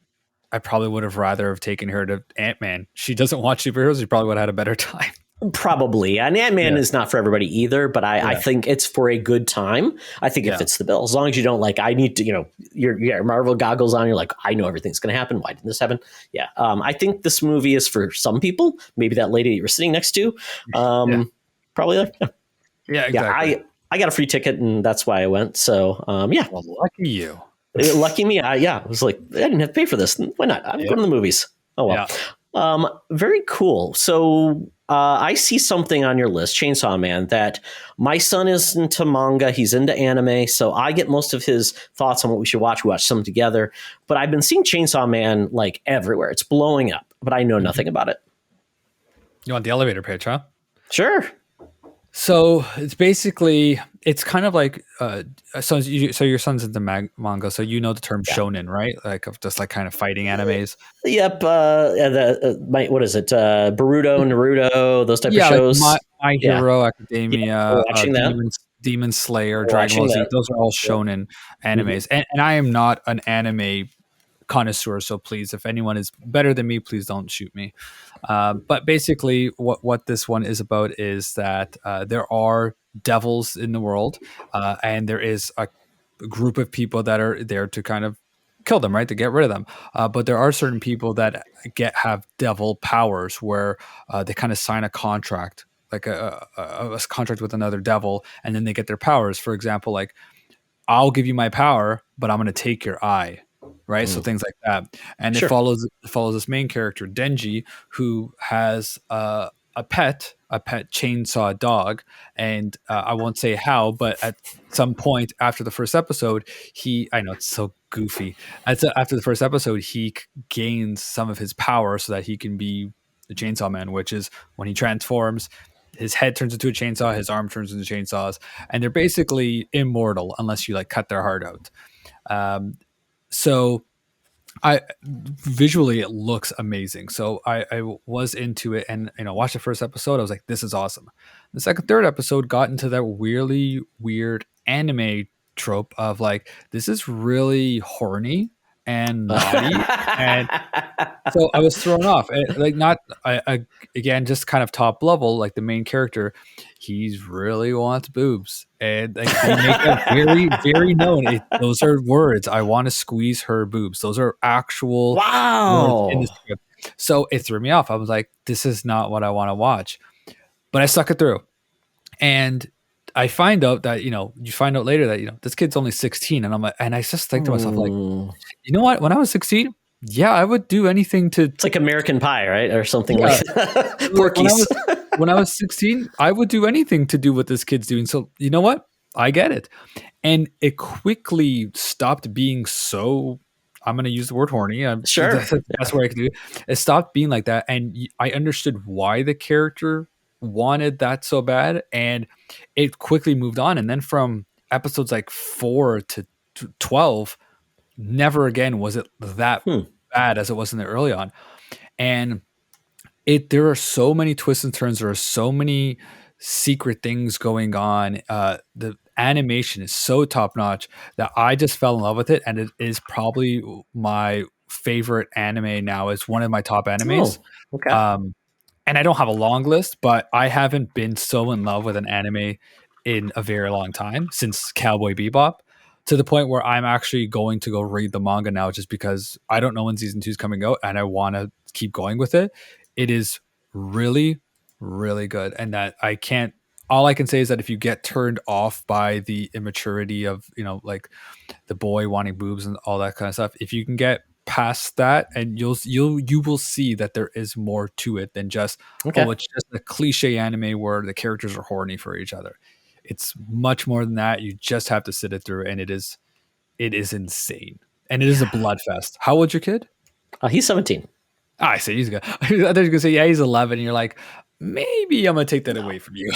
would have rather have taken her to Ant-Man. She doesn't watch superheroes. She probably would have had a better time. Probably. And Ant-Man Yeah. is not for everybody either, but I think it's for a good time. I think it fits the bill. As long as you don't I need to, your Marvel goggles on, you're like, I know everything's going to happen. Why didn't this happen? Yeah. I think this movie is for some people. Maybe that lady that you were sitting next to. Probably. Yeah, exactly. Yeah, I got a free ticket and that's why I went. So, yeah. Well, lucky you. Lucky me. I was like, I didn't have to pay for this. Why not? I'm going to the movies. Oh, well. Yeah. Very cool. So I see something on your list, Chainsaw Man, that my son is into manga. He's into anime. So I get most of his thoughts on what we should watch. We watch some together. But I've been seeing Chainsaw Man like everywhere. It's blowing up, but I know nothing about it. You want the elevator pitch, huh? Sure. So it's basically, it's kind of like, so your son's into manga, so you know the term shonen, right? Like of just like kind of fighting animes. Yep. What is it? Boruto, Naruto, those type of shows. Like My Hero Academia, watching that. Demon Slayer, Dragon Ball Z. Those are all shonen animes, and I am not an anime connoisseur, so please, if anyone is better than me, please don't shoot me. But basically, what this one is about is that there are devils in the world, and there is a group of people that are there to kind of kill them, right? To get rid of them. But there are certain people that have devil powers where they kind of sign a contract, like a contract with another devil, and then they get their powers. For example, like, I'll give you my power, but I'm going to take your eye. Right. So things like that. And it follows this main character, Denji, who has a pet chainsaw dog. And I won't say how, but at some point after the first episode, I know it's so goofy. After the first episode, he gains some of his power so that he can be the Chainsaw Man, which is when he transforms, his head turns into a chainsaw, his arm turns into chainsaws, and they're basically immortal unless you like cut their heart out. So visually it looks amazing. So I was into it and watched the first episode. I was like, this is awesome. The third episode got into that really weird anime trope of like, this is really horny and naughty. And so I was thrown off. Again, just kind of top level, like the main character, he really wants boobs. And like they make it very, very known. Those are words. I want to squeeze her boobs. Those are actual words in the script. So it threw me off. I was like, this is not what I want to watch. But I stuck it through. And I find out that, you find out later that, this kid's only 16. And I'm like, and I just think to myself, like, you know what? When I was 16, yeah, I would do anything to. It's like American Pie, right? Or something like that. Porky's. When I was 16, I would do anything to do what this kid's doing. So, you know what? I get it. And it quickly stopped being so, I'm going to use the word horny. Sure. That's where I can do it. It stopped being like that. And I understood why the character wanted that so bad. And it quickly moved on. And then from episodes like 4 to 12, never again was it that bad as it was in the early on. And there are so many twists and turns. There are so many secret things going on. The animation is so top notch that I just fell in love with it. And it is probably my favorite anime now. It's one of my top animes. Oh, okay. And I don't have a long list, but I haven't been so in love with an anime in a very long time, since Cowboy Bebop, to the point where I'm actually going to go read the manga now, just because I don't know when season 2 is coming out and I want to keep going with it. It is really, really good. And that all I can say is that if you get turned off by the immaturity of, like the boy wanting boobs and all that kind of stuff, if you can get past that, and you will see that there is more to it than just, it's just a cliche anime where the characters are horny for each other. It's much more than that. You just have to sit it through, and it is insane. And it is a blood fest. How old's your kid? He's 17. I see. He's good. I thought you were gonna say, yeah, he's 11. And you're like, maybe I'm gonna take that away from you.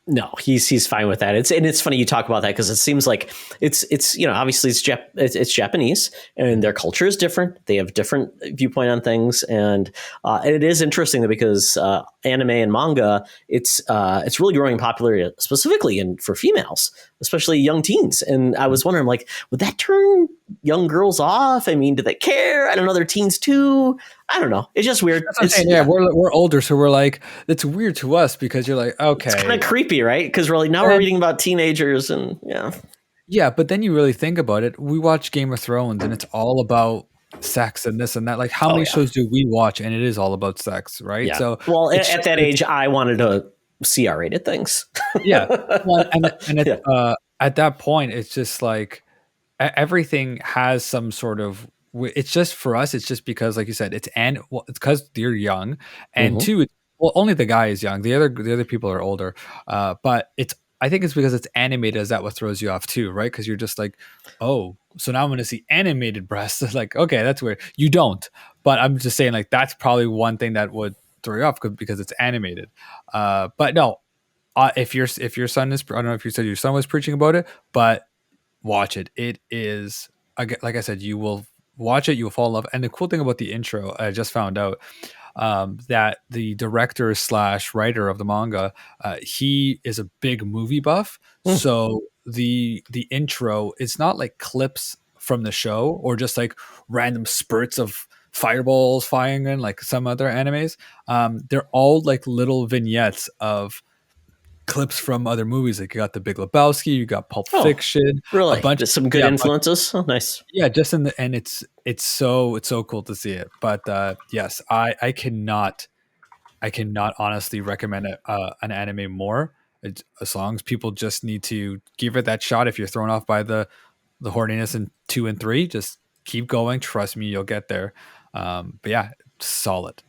No, he's fine with that. It's funny you talk about that, because it seems like it's obviously it's Japanese, and their culture is different. They have different viewpoint on things, and it is interesting that because anime and manga, it's really growing in popularity, specifically for females. especially young teens. And I was wondering, like, would that turn young girls off? I mean, do they care? I don't know. They're teens too. I don't know. It's just weird. That's what I'm saying. Yeah, we're older, so we're like, it's weird to us because you're like, okay, it's kind of creepy, right? Because we're like, now we're reading about teenagers, and yeah. But then you really think about it. We watch Game of Thrones, and it's all about sex and this and that. Like, how many shows do we watch, and it is all about sex, right? Yeah. So, well, at that age, I wanted to see R-rated things. yeah. Well, at that point, it's just like everything has some sort of. It's just for us. It's just because, like you said, it's because you're young, and two, only the guy is young. The other people are older. But I think it's because it's animated. Is that what throws you off too, right? Because you're just like, oh, so now I'm going to see animated breasts. Like, okay, that's weird. You don't, but I'm just saying, like, that's probably one thing that would throw you off because it's animated. But no, if your son is, I don't know if you said your son was preaching about it, but watch it. It is, like I said, you will watch it, you will fall in love. And the cool thing about the intro, I just found out that the director / writer of the manga, he is a big movie buff. So the intro is not like clips from the show or just like random spurts of fireballs firing in like some other animes. They're all like little vignettes of clips from other movies. Like you got The Big Lebowski, you got Pulp Fiction, really, a bunch of some good influences. Nice. Yeah, just in the, and it's so cool to see it. But yes, I cannot honestly recommend an anime more. As long as people just need to give it that shot. If you're thrown off by the horniness in 2 and 3, just keep going. Trust me, you'll get there. But yeah, solid.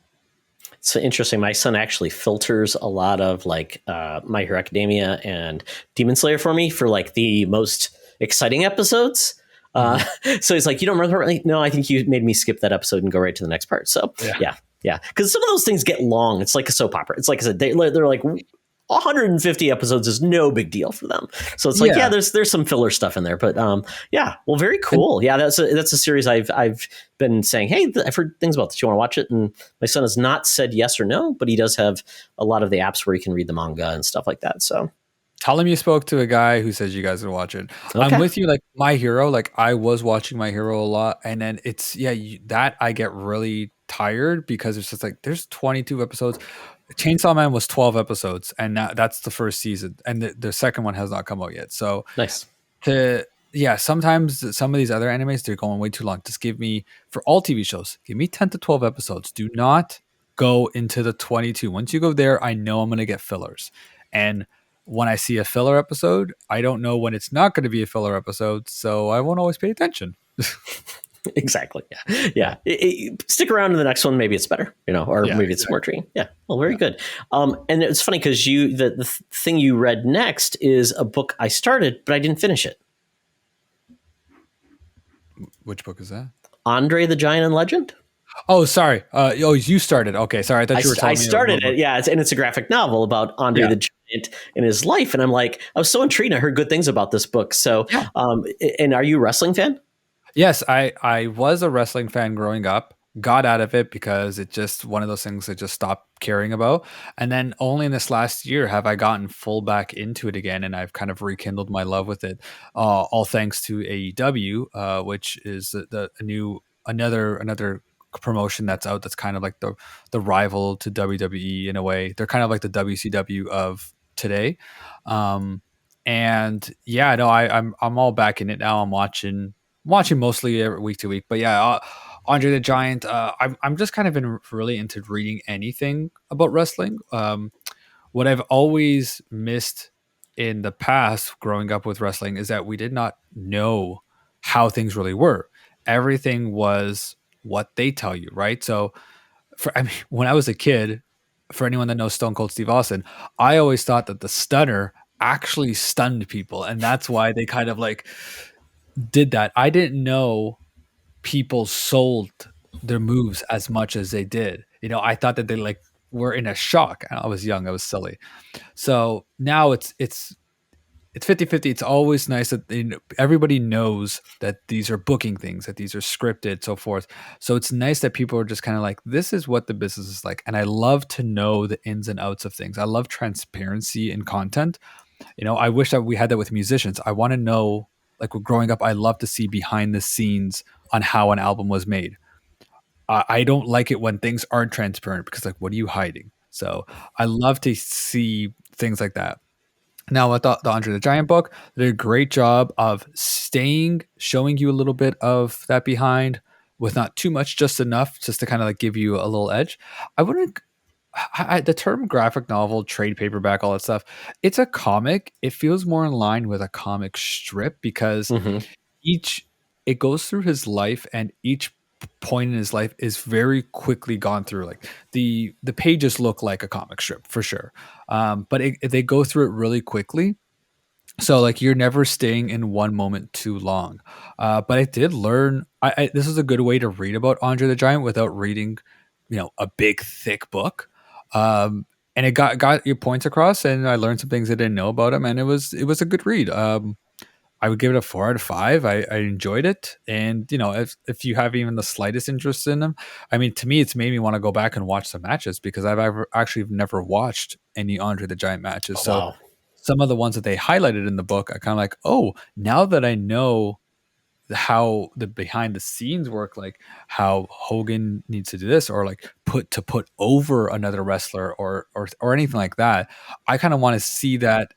It's interesting. My son actually filters a lot of like My Hero Academia and Demon Slayer for me for like the most exciting episodes. So he's like, you don't remember? No, I think you made me skip that episode and go right to the next part. So yeah. Because some of those things get long. It's like a soap opera. It's like I said, they're like 150 episodes is no big deal for them. So it's like, there's some filler stuff in there, but well, very cool. Yeah, that's a series I've been saying, hey, I've heard things about this. You want to watch it? And my son has not said yes or no, but he does have a lot of the apps where he can read the manga and stuff like that. So tell him you spoke to a guy who says you guys would watch it. Okay. I'm with you. Like My Hero, like I was watching My Hero a lot, and then it's that I get really tired because it's just like there's 22 episodes. Chainsaw Man was 12 episodes, and that's the first season, and the second one has not come out yet. So nice. Sometimes some of these other animes, they're going way too long. Just give me, for all TV shows, give me 10 to 12 episodes. Do not go into the 22. Once you go there, I know I'm going to get fillers. And when I see a filler episode, I don't know when it's not going to be a filler episode, so I won't always pay attention. Exactly. Yeah. Stick around to the next one. Maybe it's better, or maybe it's more intriguing. Yeah. Well, very good. And it's funny because the thing you read next is a book I started, but I didn't finish it. Which book is that? Andre the Giant and Legend. Oh, sorry. You started. Okay, sorry. I thought you were telling me. I started it. Yeah, it's a graphic novel about Andre the Giant and his life, and I'm like, I was so intrigued. I heard good things about this book. So, and are you a wrestling fan? Yes, I was a wrestling fan growing up, got out of it because it's just one of those things I just stopped caring about. And then only in this last year have I gotten full back into it again, and I've kind of rekindled my love with it, all thanks to AEW, which is another promotion that's out that's kind of like the rival to WWE in a way. They're kind of like the WCW of today. I'm all back in it now. I'm watching mostly every week to week, but Andre the Giant. I'm just kind of been really into reading anything about wrestling. What I've always missed in the past growing up with wrestling is that we did not know how things really were. Everything was what they tell you, right? So, when I was a kid, for anyone that knows Stone Cold Steve Austin, I always thought that the stunner actually stunned people, and that's why they kind of like did that. I didn't know people sold their moves as much as they did. I thought that they like were in a shock. I was young. I was silly. So now it's 50-50. It's always nice that everybody knows that these are booking things, that these are scripted, so forth. So it's nice that people are just kind of like, this is what the business is like. And I love to know the ins and outs of things. I love transparency in content. I wish that we had that with musicians. I want to know, like, growing up, I love to see behind the scenes on how an album was made. I don't like it when things aren't transparent because, like, what are you hiding? So I love to see things like that. Now, with the Andre the Giant book, they did a great job of showing you a little bit of that behind with not too much, just enough, just to kind of like give you a little edge. I wouldn't. The term graphic novel, trade paperback, all that stuff, it's a comic. It feels more in line with a comic strip because each it goes through his life, and each point in his life is very quickly gone through. Like the pages look like a comic strip for sure, but they go through it really quickly. So like you're never staying in one moment too long. But I did learn. This is a good way to read about Andre the Giant without reading, a big thick book. And it got your points across, and I learned some things I didn't know about him, and it was a good read. I would give it a 4 out of 5. I enjoyed it. And, if you have even the slightest interest in them, I mean, to me, it's made me want to go back and watch some matches because I've actually never watched any Andre the Giant matches. So Wow. some of the ones that they highlighted in the book, I kind of like, oh, now that I know how the behind the scenes work, like how Hogan needs to do this or like put over another wrestler or anything like that, I kind of want to see that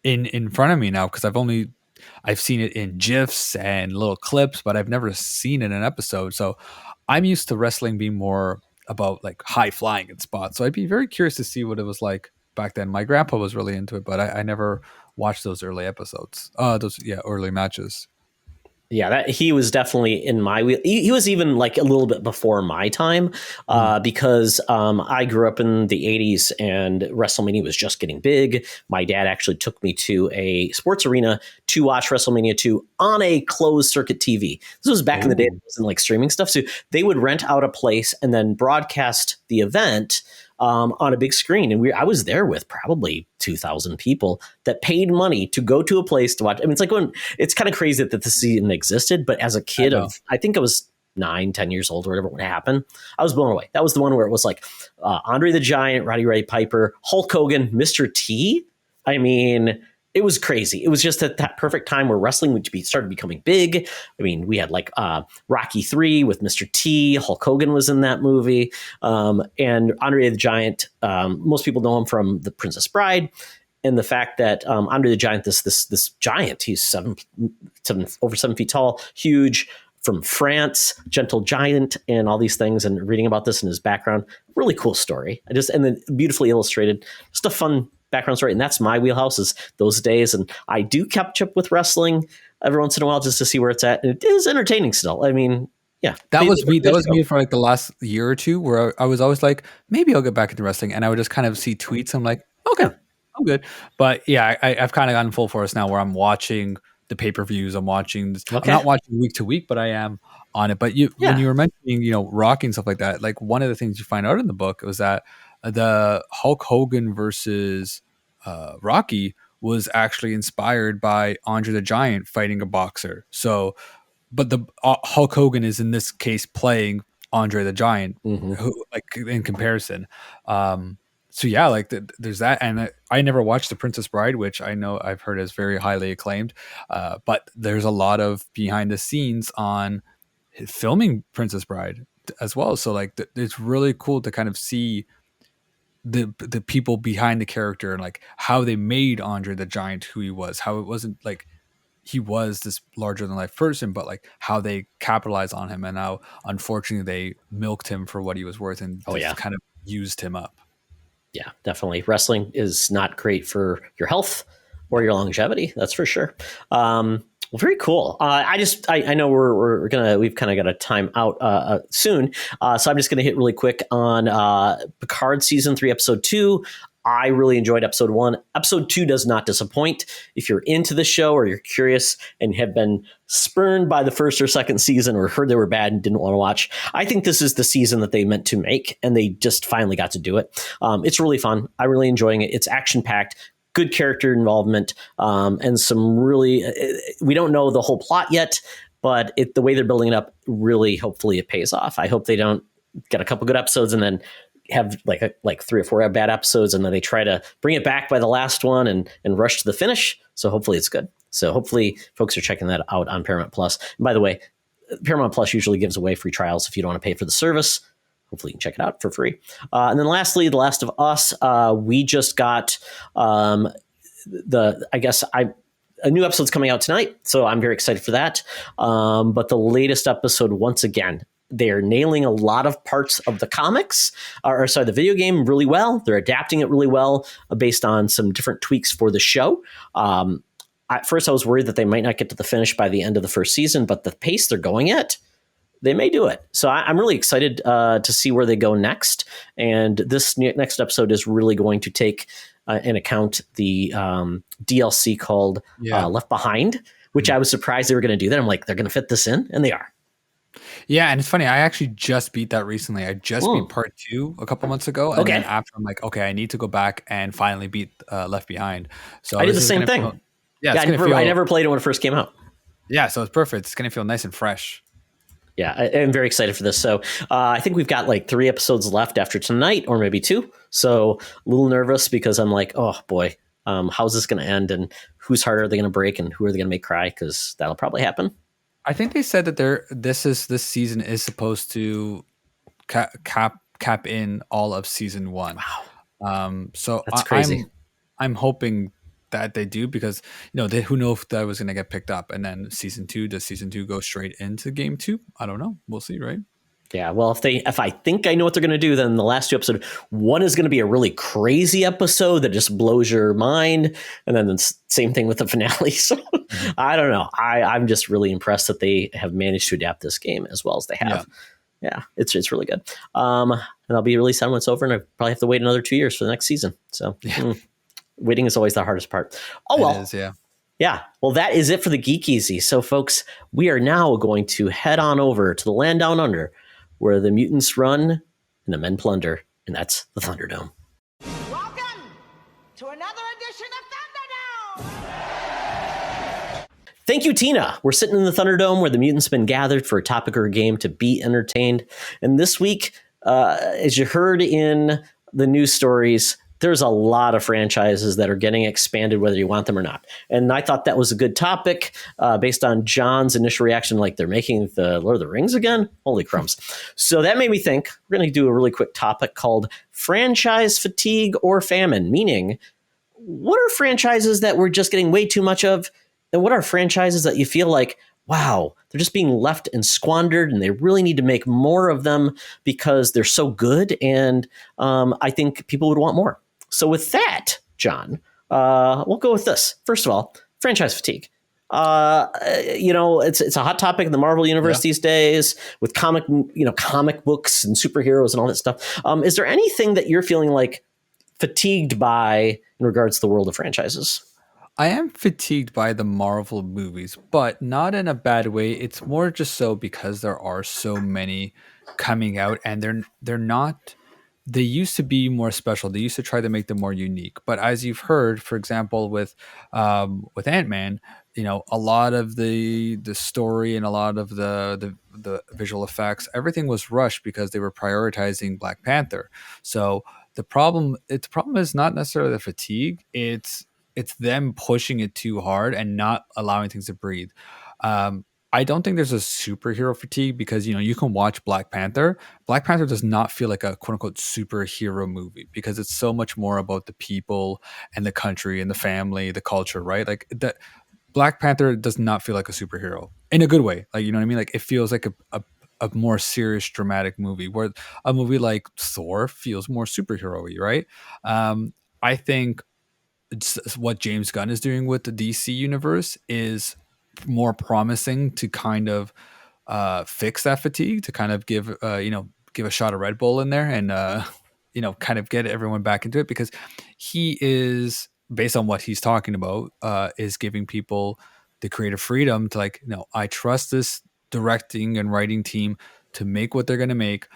in front of me now because I've seen it in GIFs and little clips, but I've never seen it in an episode. So I'm used to wrestling being more about like high flying in spots. So I'd be very curious to see what it was like back then. My grandpa was really into it, but I never watched those early episodes. Early matches. Yeah, he was definitely in my wheel. He was even like a little bit before my time because I grew up in the 80s and WrestleMania was just getting big. My dad actually took me to a sports arena to watch WrestleMania 2 on a closed circuit TV. This was back in the day. It wasn't like streaming stuff. So they would rent out a place and then broadcast the event on a big screen. And I was there with probably 2,000 people that paid money to go to a place to watch. I mean, it's kind of crazy that this even existed, but as a kid I think I was 9-10 years old or whatever when it happened, I was blown away. That was the one where it was like Andre the Giant, Roddy Ray Piper, Hulk Hogan, Mr. T. I mean, it was crazy. It was just at that perfect time where wrestling started becoming big. I mean, we had like Rocky 3 with Mr. T. Hulk Hogan was in that movie. And Andre the Giant, most people know him from The Princess Bride. And the fact that Andre the Giant, this giant, he's over 7 feet tall, huge, from France, gentle giant, and all these things, and reading about this in his background, really cool story. And then beautifully illustrated, just a fun background story. And that's my wheelhouse, is those days. And I do catch up with wrestling every once in a while just to see where it's at. And it is entertaining still. I mean, yeah. That was me for like the last year or two, where I was always like, maybe I'll get back into wrestling. And I would just kind of see tweets. I'm like, okay, I'm good. But yeah, I've kind of gotten full force now where I'm watching the pay-per-views. I'm watching this. I'm not watching week to week, but I am on it. But when you were mentioning, Rocky and stuff like that, like one of the things you find out in the book was that the Hulk Hogan versus Rocky was actually inspired by Andre the Giant fighting a boxer. So, but the Hulk Hogan is in this case playing Andre the Giant, who, like, in comparison. So yeah, like there's that, and I never watched The Princess Bride, which I know I've heard is very highly acclaimed. But there's a lot of behind the scenes on filming Princess Bride as well. So like it's really cool to kind of see the people behind the character and like how they made Andre the Giant who he was, how it wasn't like he was this larger than life person, but like how they capitalized on him and how unfortunately they milked him for what he was worth and kind of used him up. Yeah, definitely. Wrestling is not great for your health or your longevity. That's for sure. Well, very cool. I know we've kind of got a time out soon. So I'm just going to hit really quick on Picard season 3, episode 2. I really enjoyed episode 1. Episode 2 does not disappoint. If you're into the show or you're curious and have been spurned by the first or second season or heard they were bad and didn't want to watch, I think this is the season that they meant to make, and they just finally got to do it. It's really fun. I'm really enjoying it. It's action-packed, good character involvement, and some really we don't know the whole plot yet, but the way they're building it up, really, hopefully it pays off. I hope they don't get a couple good episodes and then have like 3 or 4 bad episodes, and then they try to bring it back by the last one and rush to the finish. So hopefully it's good. So hopefully folks are checking that out on Paramount Plus. And by the way, Paramount Plus usually gives away free trials if you don't want to pay for the service. Hopefully you can check it out for free. And then lastly, The Last of Us. We just got a new episode's coming out tonight, so I'm very excited for that. But the latest episode, once again, they're nailing a lot of parts of the comics, the video game really well. They're adapting it really well based on some different tweaks for the show. At first, I was worried that they might not get to the finish by the end of the first season, but the pace they're going at, they may do it. So I'm really excited to see where they go next. And this next episode is really going to take in account the DLC called Left Behind, which I was surprised they were going to do that. I'm like, they're going to fit this in, and they are. Yeah, and it's funny. I actually just beat that recently. I just beat part 2 a couple months ago, and then after I'm like, okay, I need to go back and finally beat Left Behind. So I did the same thing. I never played it when it first came out. Yeah, so it's perfect. It's going to feel nice and fresh. Yeah, I'm very excited for this. So I think we've got like 3 episodes left after tonight, or maybe 2. So a little nervous because I'm like, oh boy, how's this going to end? And whose heart are they going to break? And who are they going to make cry? Because that'll probably happen. I think they said that this season is supposed to cap in all of season 1. Wow. So that's crazy. I'm hoping that they do, because who knows if that was going to get picked up, and then does season 2 go straight into game 2? I don't know. We'll see, right? Yeah, well, if I think I know what they're going to do, then the last 2 episodes, one is going to be a really crazy episode that just blows your mind, and then the same thing with the finale. So I don't know. I'm just really impressed that they have managed to adapt this game as well as they have. Yeah, it's really good. And I'll be really sad when it's over, and I probably have to wait another 2 years for the next season. So waiting is always the hardest part. Oh well. It is, yeah. Yeah, well, that is it for the Geek Easy. So, folks, we are now going to head on over to the land down under, where the mutants run and the men plunder, and that's the Thunderdome. Welcome to another edition of Thunderdome! Thank you, Tina. We're sitting in the Thunderdome where the mutants have been gathered for a topic or a game to be entertained. And this week, as you heard in the news stories, there's a lot of franchises that are getting expanded, whether you want them or not. And I thought that was a good topic based on John's initial reaction, like they're making the Lord of the Rings again? Holy crumbs. So that made me think we're going to do a really quick topic called franchise fatigue or famine, meaning what are franchises that we're just getting way too much of? And what are franchises that you feel like, wow, they're just being left and squandered, and they really need to make more of them because they're so good. And I think people would want more. So with that, John, we'll go with this. First of all, franchise fatigue. It's a hot topic in the Marvel universe these days with comic books and superheroes and all that stuff. Is there anything that you're feeling like fatigued by in regards to the world of franchises? I am fatigued by the Marvel movies, but not in a bad way. It's more just so because there are so many coming out, and they're not. They used to be more special. They used to try to make them more unique. But as you've heard, for example, with Ant-Man, a lot of the story and a lot of the visual effects, everything was rushed because they were prioritizing Black Panther. So the problem is not necessarily the fatigue. It's them pushing it too hard and not allowing things to breathe. I don't think there's a superhero fatigue because, you can watch Black Panther. Black Panther does not feel like a quote unquote superhero movie because it's so much more about the people and the country and the family, the culture, right? Like that Black Panther does not feel like a superhero in a good way. Like, you know what I mean? Like it feels like a more serious, dramatic movie, where a movie like Thor feels more superhero-y, right? I think what James Gunn is doing with the DC universe is more promising to kind of fix that fatigue, to kind of give a shot of Red Bull in there and kind of get everyone back into it, because he is, based on what he's talking about, is giving people the creative freedom to I trust this directing and writing team to make what they're going to make.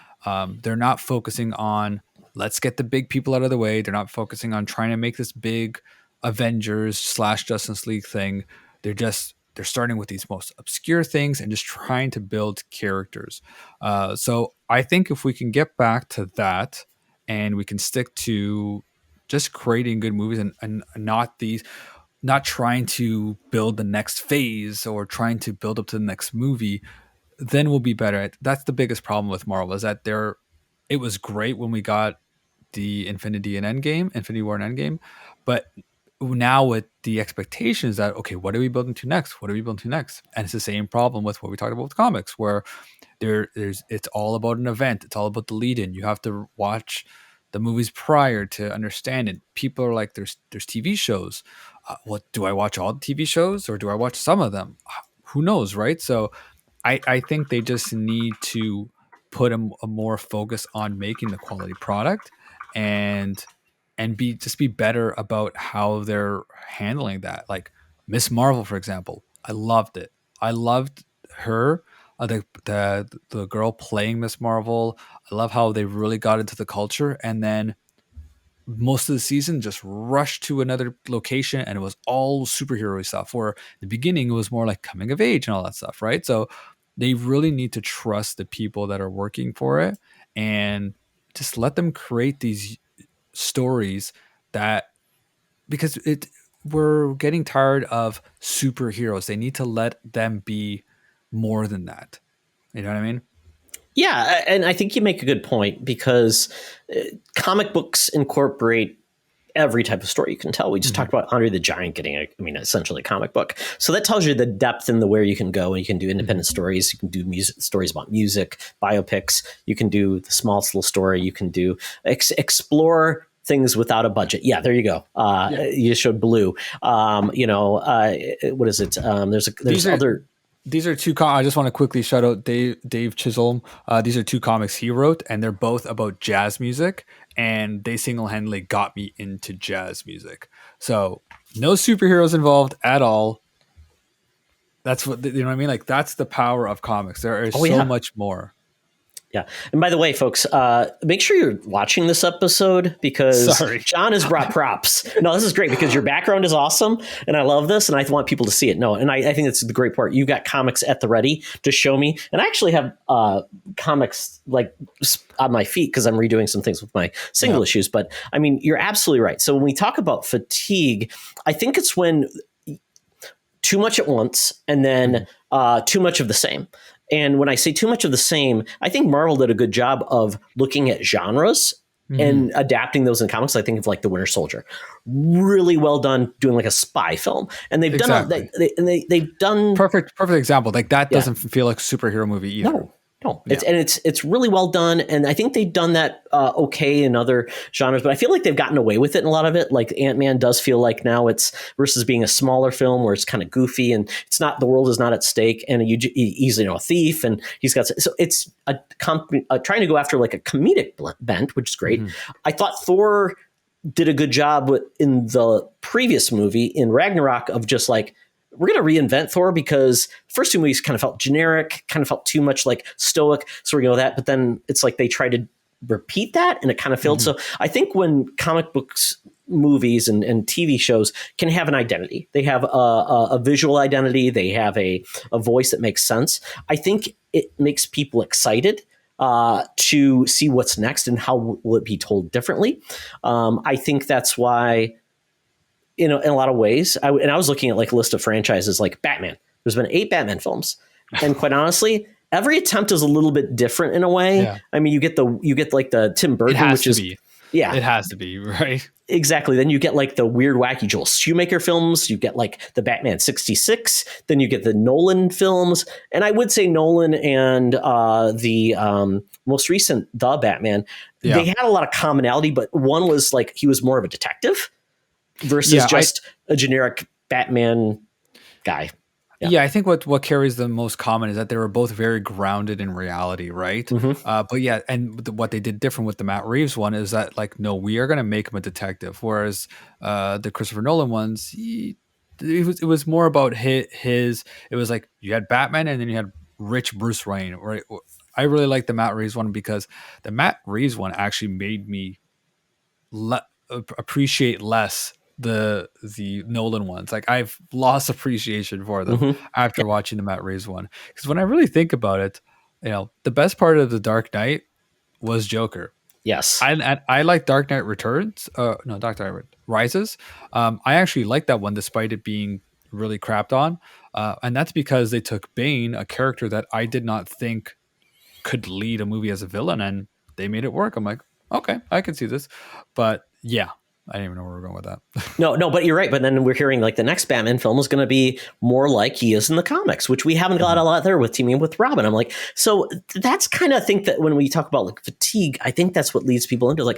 They're not focusing on let's get the big people out of the way. They're not focusing on trying to make this big Avengers / Justice League thing. They're starting with these most obscure things and just trying to build characters. So I think if we can get back to that and we can stick to just creating good movies and not trying to build the next phase or trying to build up to the next movie, then we'll be better. That's the biggest problem with Marvel, is that it was great when we got the Infinity War and Endgame, but now with the expectations that, okay, what are we building to next? What are we building to next? And it's the same problem with what we talked about with comics, where it's all about an event. It's all about the lead in. You have to watch the movies prior to understand it. People are like, there's TV shows. What do I watch all the TV shows, or do I watch some of them? Who knows, right? So I think they just need to put a more focus on making the quality product and be better about how they're handling that. Like Miss Marvel, for example, I loved it. I loved her, the girl playing Miss Marvel. I love how they really got into the culture, and then most of the season just rushed to another location and it was all superhero stuff, where the beginning it was more like coming of age and all that stuff, right? So they really need to trust the people that are working for it and just let them create these stories that, because we're getting tired of superheroes. They need to let them be more than that. You know what I mean? Yeah, and I think you make a good point, because comic books incorporate every type of story you can tell. We just talked about Andre the Giant getting essentially a comic book. So that tells you the depth and the where you can go. And you can do independent stories. You can do stories about music, biopics. You can do the smallest little story. You can do explore things without a budget. Yeah, there you go. You showed Blue. What is it? There's other. These are two. I just want to quickly shout out Dave Chisholm. These are two comics he wrote, and they're both about jazz music, and they single-handedly got me into jazz music. So no superheroes involved at all. That's what, you know what I mean? Like, that's the power of comics. There is so much more. Yeah. And by the way, folks, make sure you're watching this episode, because John has brought props. No, this is great, because your background is awesome and I love this and I want people to see it. No, and I think that's the great part. You've got comics at the ready to show me. And I actually have comics like on my feet because I'm redoing some things with my single issues. But I mean, you're absolutely right. So when we talk about fatigue, I think it's when too much at once and then too much of the same. And when I say too much of the same, I think Marvel did a good job of looking at genres and adapting those in comics. I think of like The Winter Soldier, really well done, doing like a spy film, and they've done they've done perfect example. Like that doesn't feel like a superhero movie either. No, it's really well done, and I think they've done that okay in other genres. But I feel like they've gotten away with it in a lot of it. Like Ant-Man does feel like now it's versus being a smaller film where it's kind of goofy and it's not, the world is not at stake, and you easily know a thief, and he's got, so it's trying to go after like a comedic bent, which is great. I thought Thor did a good job in the previous movie in Ragnarok of just like, we're going to reinvent Thor, because the first two movies kind of felt generic, kind of felt too much like stoic. So we're going to go that. But then it's like they tried to repeat that and it kind of failed. So I think when comic books, movies and TV shows can have an identity, they have a visual identity, they have a voice that makes sense. I think it makes people excited to see what's next and how will it be told differently. I think that's why, in a lot of ways, I was looking at like a list of franchises like Batman. There's been 8 Batman films, and quite honestly, every attempt is a little bit different in a way. Yeah. I mean, you get like the Tim Burton, which is it has to be, right? Exactly. Then you get like the weird, wacky Joel Schumacher films. You get like the Batman 66. Then you get the Nolan films, and I would say Nolan and the most recent The Batman, they had a lot of commonality, but one was like he was more of a detective versus a generic Batman guy. Yeah, I think what carries the most common is that they were both very grounded in reality, right? But yeah, and what they did different with the Matt Reeves one is that, like, no, we are going to make him a detective. Whereas the Christopher Nolan ones, it was more about his. It was like you had Batman and then you had rich Bruce Wayne. Right? I really like the Matt Reeves one because the Matt Reeves one actually made me appreciate less the Nolan ones. Like, I've lost appreciation for them after watching the Matt Reeves one, because when I really think about it, the best part of The Dark Knight was Joker. Yes. I like Dark Knight Returns. No, Dark Knight Rises. I actually like that one despite it being really crapped on. And that's because they took Bane, a character that I did not think could lead a movie as a villain, and they made it work. I'm like, okay, I can see this. But yeah, I didn't even know where we were going with that. No, but you're right. But then we're hearing like the next Batman film is going to be more like he is in the comics, which we haven't got a lot there with teaming with Robin. I'm like, so that's kind of think that when we talk about like fatigue, I think that's what leads people into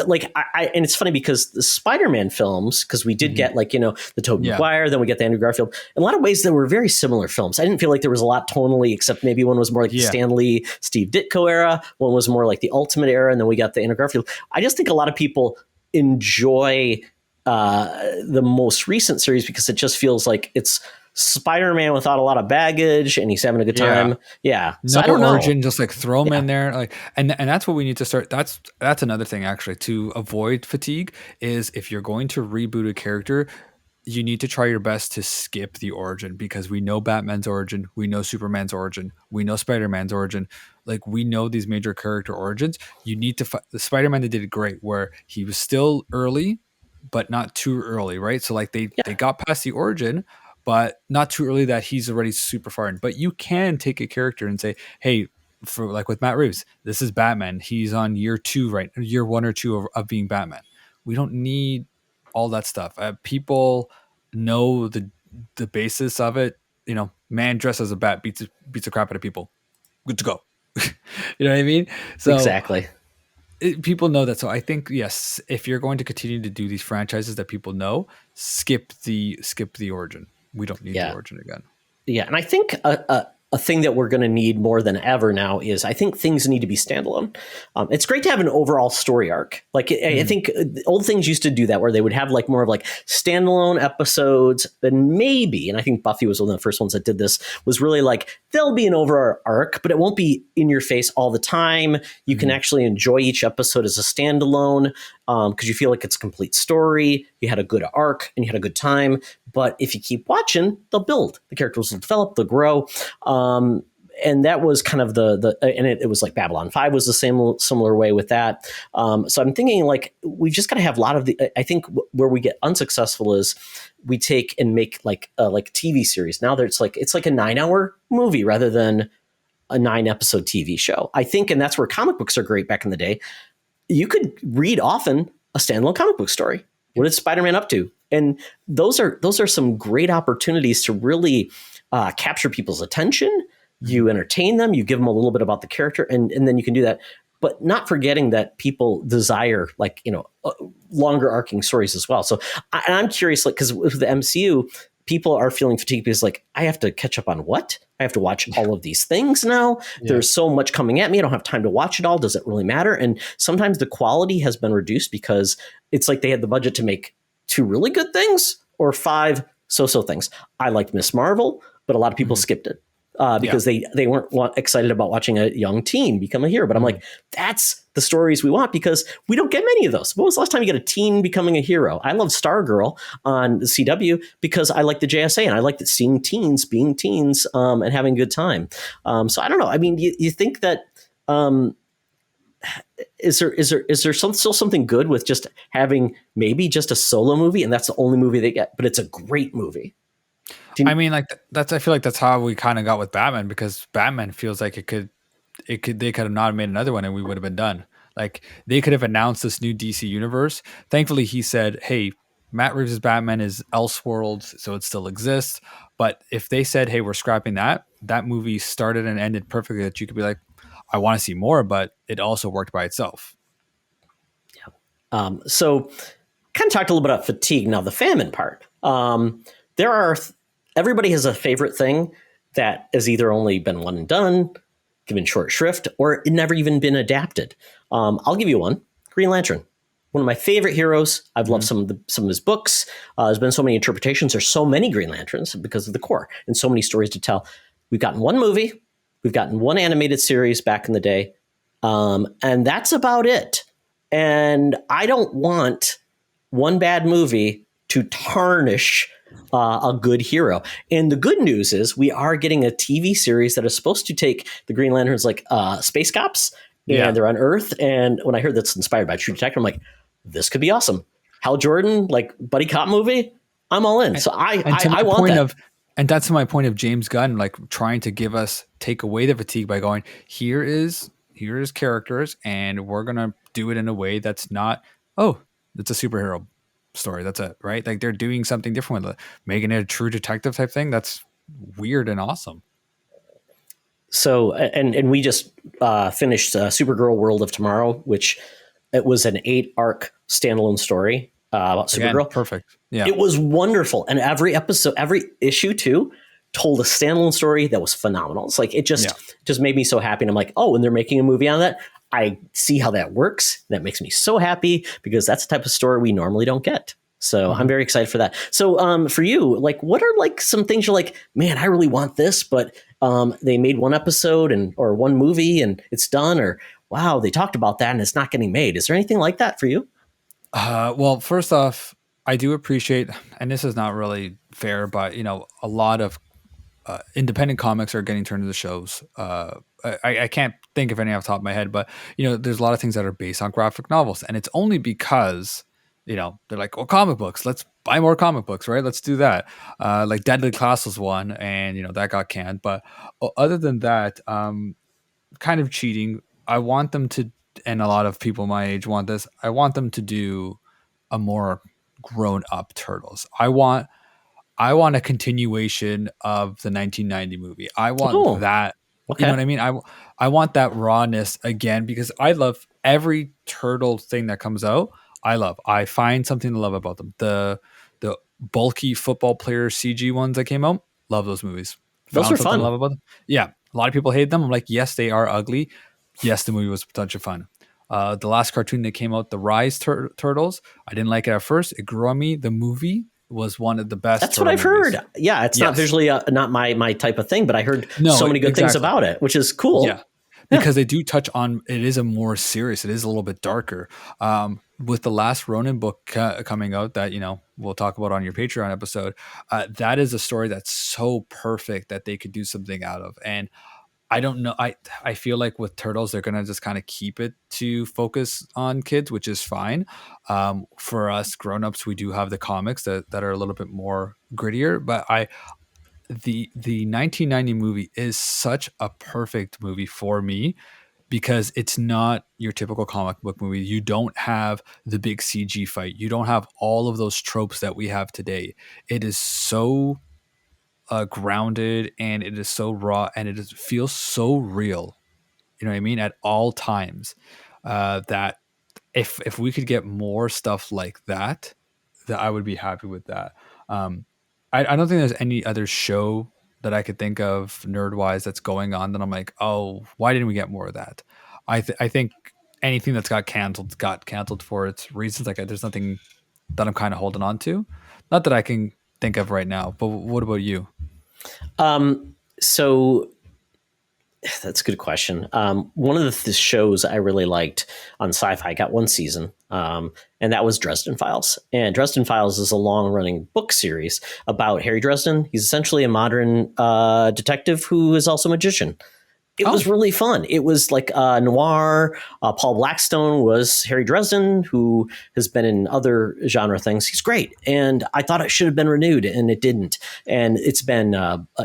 and it's funny because the Spider-Man films, because we did get like, the Tobey Maguire, then we get the Andrew Garfield. In a lot of ways, they were very similar films. I didn't feel like there was a lot tonally, except maybe one was more like the Stan Lee, Steve Ditko era. One was more like the Ultimate era. And then we got the Andrew Garfield. I just think a lot of people enjoy the most recent series because it just feels like it's Spider-Man without a lot of baggage and he's having a good time. Yeah. So No I don't know. origin, just like throw him in there. Like, and that's what we need to start. That's another thing actually to avoid fatigue is if you're going to reboot a character, you need to try your best to skip the origin because we know Batman's origin. We know Superman's origin. We know Spider-Man's origin. Like we know these major character origins. You need to, the Spider-Man, they did it great where he was still early, but not too early. Right. So like they got past the origin, but not too early that he's already super far in. But you can take a character and say, hey, for like with Matt Reeves, this is Batman. He's on year 1 or 2 of being Batman. We don't need all that stuff. People know the basis of it. Man dressed as a bat beats the crap out of people. Good to go. You know what I mean? So Exactly. People know that. So I think, yes, if you're going to continue to do these franchises that people know, skip the origin. We don't need the origin again. Yeah. And I think a thing that we're going to need more than ever now is I think things need to be standalone. It's great to have an overall story arc. Like I think old things used to do that where they would have like more of like standalone episodes and maybe, and I think Buffy was one of the first ones that did this, was really like there'll be an overall arc, but it won't be in your face all the time. You can actually enjoy each episode as a standalone because you feel like it's a complete story. You had a good arc and you had a good time. But if you keep watching, they'll build. The characters will develop, they'll grow. And that was kind of it was like Babylon 5 was the similar way with that. So I'm thinking like we've just got to have a lot of I think where we get unsuccessful is we take and make like a TV series. Now it's like a 9-hour movie rather than a 9-episode TV show. I think, and that's where comic books are great back in the day. You could read often a standalone comic book story. What is Spider-Man up to? And those are some great opportunities to really capture people's attention. You entertain them, you give them a little bit about the character, and then you can do that. But not forgetting that people desire longer arcing stories as well. So I'm curious, like, because with the MCU, people are feeling fatigued because like, I have to catch up on what? I have to watch all of these things now. Yeah. There's so much coming at me. I don't have time to watch it all. Does it really matter? And sometimes the quality has been reduced because it's like they had the budget to make 2 really good things or 5 so-so things. I liked Miss Marvel, but a lot of people skipped it because they weren't excited about watching a young teen become a hero. But I'm like, that's the stories we want because we don't get many of those. When was the last time you get a teen becoming a hero? I love Stargirl on the CW because I like the JSA and I like seeing teens being teens and having a good time. So I don't know. I mean, you think that is there still something good with just having maybe just a solo movie and that's the only movie they get, but it's a great movie? I mean, like I feel like that's how we kind of got with Batman because Batman feels like they could have not made another one and we would have been done. Like they could have announced this new DC universe. Thankfully, he said, "Hey, Matt Reeves' Batman is Elseworlds, so it still exists." But if they said, "Hey, we're scrapping that," that movie started and ended perfectly. That you could be like, "I want to see more," but it also worked by itself. Yeah. So, kind of talked a little bit about fatigue. Now, the famine part. There are. Everybody has a favorite thing that has either only been one and done, given short shrift, or it never even been adapted. I'll give you one. Green Lantern. One of my favorite heroes. I've loved some of his books. There's been so many interpretations. There's so many Green Lanterns because of the core and so many stories to tell. We've gotten one movie. We've gotten one animated series back in the day. And that's about it. And I don't want one bad movie to tarnish a good hero. And the good news is we are getting a TV series that is supposed to take the Green Lanterns like space cops and they're on Earth. And when I heard that's inspired by True Detective, I'm like, this could be awesome. Hal Jordan, like buddy cop movie, I'm all in. So I want that. And that's my point of James Gunn, like trying to take away the fatigue by going, here is characters, and we're gonna do it in a way that's not, oh, it's a superhero story. That's it, right? Like they're doing something different with it, making it a True Detective type thing. That's weird and awesome. So, and we just finished Supergirl World of Tomorrow, which it was an 8-arc standalone story about Supergirl. Again, perfect. Yeah. It was wonderful. And every issue too, told a standalone story that was phenomenal. It's like, it just made me so happy. And I'm like, oh, and they're making a movie on that. I see how that works. That makes me so happy because that's the type of story we normally don't get. So I'm very excited for that. So for you, like, what are like some things you're like, man, I really want this, but they made one episode or one movie and it's done, or wow, they talked about that and it's not getting made. Is there anything like that for you? Well, first off, I do appreciate, and this is not really fair, but a lot of independent comics are getting turned into shows. I can't think of any off the top of my head, but there's a lot of things that are based on graphic novels, and it's only because they're like, well, comic books, let's buy more comic books, right? Let's do that. Like Deadly Class was one, and that got canned. But other than that, kind of cheating. I want them to, and a lot of people my age want this. I want them to do a more grown up Turtles. I want a continuation of the 1990 movie. I want that. Okay. You know what I mean? I want that rawness again, because I love every Turtle thing that comes out. I find something to love about them. The bulky football player CG ones that came out, love those movies. Those were fun. Love about them. Yeah, a lot of people hate them. I'm like, yes, they are ugly. Yes, the movie was a bunch of fun. The last cartoon that came out, the Rise Turtles, I didn't like it at first. It grew on me. The movie was one of the best. That's what I've heard. Yeah, it's not visually not my type of thing, but I heard so many good things about it, which is cool. Yeah. Because they do touch on, it is a more serious, it is a little bit darker. With the last Ronin book coming out that, we'll talk about on your Patreon episode, that is a story that's so perfect that they could do something out of. And I don't know. I feel like with Turtles, they're going to just kind of keep it to focus on kids, which is fine. For us grownups, we do have the comics that are a little bit more grittier, but the 1990 movie is such a perfect movie for me because it's not your typical comic book movie. You don't have the big CG fight. You don't have all of those tropes that we have today. It is so grounded, and it is so raw, and it feels so real. You know what I mean? At all times, that if we could get more stuff like that I would be happy with that. I don't think there's any other show that I could think of nerd wise that's going on that I'm like, oh, why didn't we get more of that? I think anything that's got canceled for its reasons. Like there's nothing that I'm kind of holding on to. Not that I can think of right now, but what about you? So that's a good question. One of the shows I really liked on Sci-Fi got one season, and that was Dresden Files. And Dresden Files is a long-running book series about Harry Dresden. He's essentially a modern detective who is also a magician. It was really fun. It was like noir. Paul Blackstone was Harry Dresden, who has been in other genre things. He's great. And I thought it should have been renewed, and it didn't. And it's been,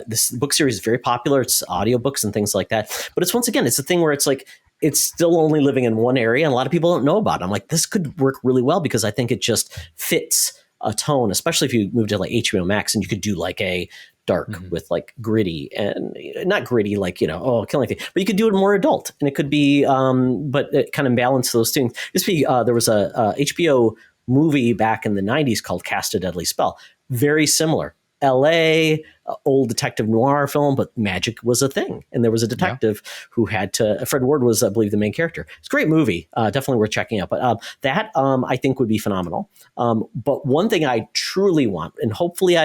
this book series is very popular. It's audiobooks and things like that. But it's, once again, it's a thing where it's like, it's still only living in one area, and a lot of people don't know about it. I'm like, this could work really well because I think it just fits a tone, especially if you move to like HBO Max and you could do like a dark with like gritty, and not gritty like, killing anything, but you could do it more adult, and it could be but it kind of balance those things. There was a HBO movie back in the 90s called Cast a Deadly Spell, very similar. LA, old detective noir film, but magic was a thing, and there was a detective who had to, Fred Ward was, I believe, the main character. It's a great movie, definitely worth checking out, but that I think would be phenomenal. But one thing I truly want, and hopefully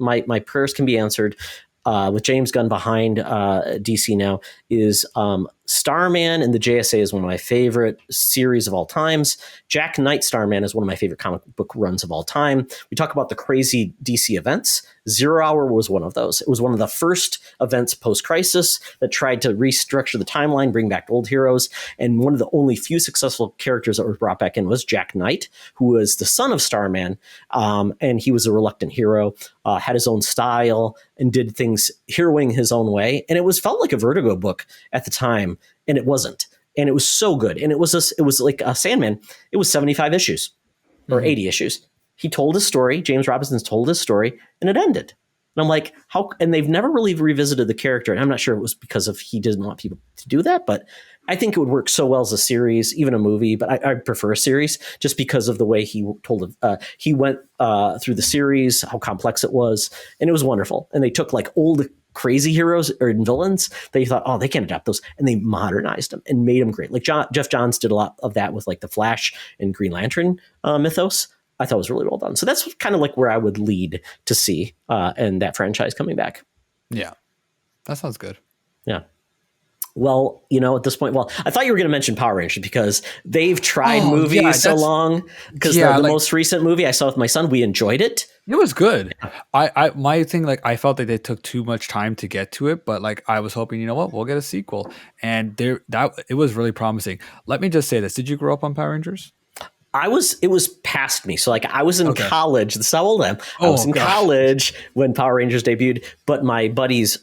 my prayers can be answered with James Gunn behind DC now, is Starman and the JSA is one of my favorite series of all times. Jack Knight Starman is one of my favorite comic book runs of all time. We talk about the crazy DC events. Zero Hour was one of those. It was one of the first events post-crisis that tried to restructure the timeline, bring back old heroes. And one of the only few successful characters that were brought back in was Jack Knight, who was the son of Starman. And he was a reluctant hero, had his own style, and did things heroing his own way. And it felt like a Vertigo book at the time, and it wasn't. And it was so good. And it was like a Sandman. It was 75 issues or 80 issues. He told his story. James Robinson told his story, and it ended. And I'm like, how? And they've never really revisited the character. And I'm not sure it was because he didn't want people to do that, but I think it would work so well as a series, even a movie. But I prefer a series just because of the way he told it. He went through the series, how complex it was, and it was wonderful. And they took like old crazy heroes or villains that you thought, oh, they can't adapt those, and they modernized them and made them great. Like Jeff Johns did a lot of that with like the Flash and Green Lantern mythos. I thought it was really well done. So that's kind of like where I would lead to see and that franchise coming back. Yeah, that sounds good. Yeah. Well, at this point, I thought you were going to mention Power Rangers because they've tried movies so long. Because the most recent movie I saw with my son, we enjoyed it. It was good. My thing, like, I felt that they took too much time to get to it, but like I was hoping, you know what, we'll get a sequel, and it was really promising. Let me just say this: did you grow up on Power Rangers? It was past me. So like I was in college. That's how old I am. I was in college when Power Rangers debuted, but my buddy's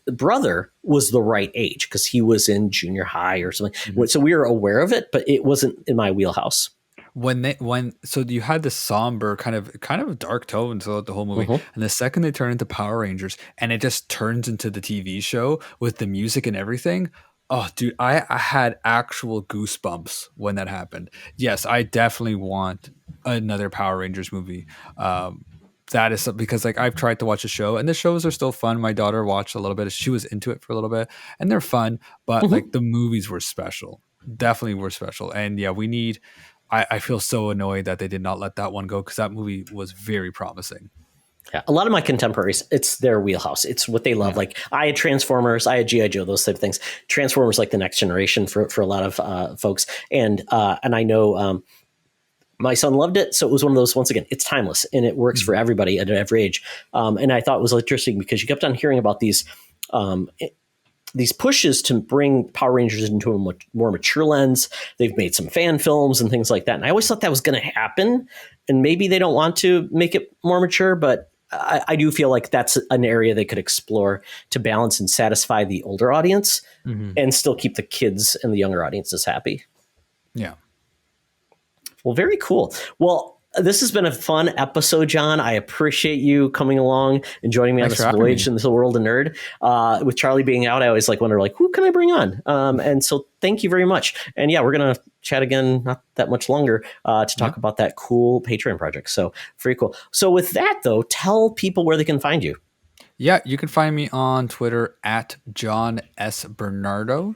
brother was the right age because he was in junior high or something. Mm-hmm. So we were aware of it, but it wasn't in my wheelhouse. So you had this somber kind of dark tone throughout the whole movie, and the second they turn into Power Rangers and it just turns into the TV show with the music and everything. Oh, dude, I had actual goosebumps when that happened. Yes, I definitely want another Power Rangers movie. That is because like I've tried to watch a show, and the shows are still fun. My daughter watched a little bit. She was into it for a little bit, and they're fun. But like the movies were special, definitely were special. And yeah, we need. I feel so annoyed that they did not let that one go because that movie was very promising. Yeah, a lot of my contemporaries, it's their wheelhouse. It's what they love. Yeah. Like I had Transformers, I had G.I. Joe, those type of things. Transformers like the next generation for a lot of folks. And I know my son loved it. So it was one of those, once again, it's timeless and it works for everybody at every age. And I thought it was interesting because you kept on hearing about these pushes to bring Power Rangers into a much more mature lens. They've made some fan films and things like that. And I always thought that was going to happen. And maybe they don't want to make it more mature, but I do feel like that's an area they could explore to balance and satisfy the older audience and still keep the kids and the younger audiences happy. Yeah. Well, very cool. Well, this has been a fun episode, John. I appreciate you coming along and joining me on this voyage in this world of nerd. With Charlie being out, I always wonder who can I bring on? And so thank you very much. And yeah, we're going to chat again, not that much longer, to talk about that cool Patreon project. So very cool. So with that though, tell people where they can find you. Yeah, you can find me on Twitter at John S. Bernardo.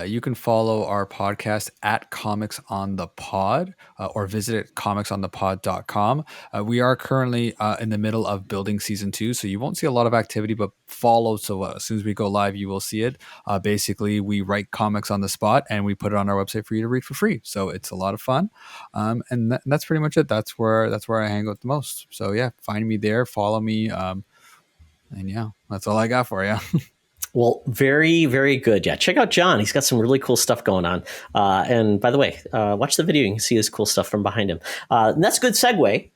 You can follow our podcast at Comics on the Pod or visit comicsonthepod.com. We are currently in the middle of building season 2, so you won't see a lot of activity, but follow. So as soon as we go live, you will see it. Basically, we write comics on the spot and we put it on our website for you to read for free. So it's a lot of fun. And that's pretty much it. That's where I hang out the most. So yeah, find me there, follow me. And yeah, that's all I got for you. Well, very, very good. Yeah, check out John. He's got some really cool stuff going on. And by the way, watch the video. You can see his cool stuff from behind him. And that's a good segue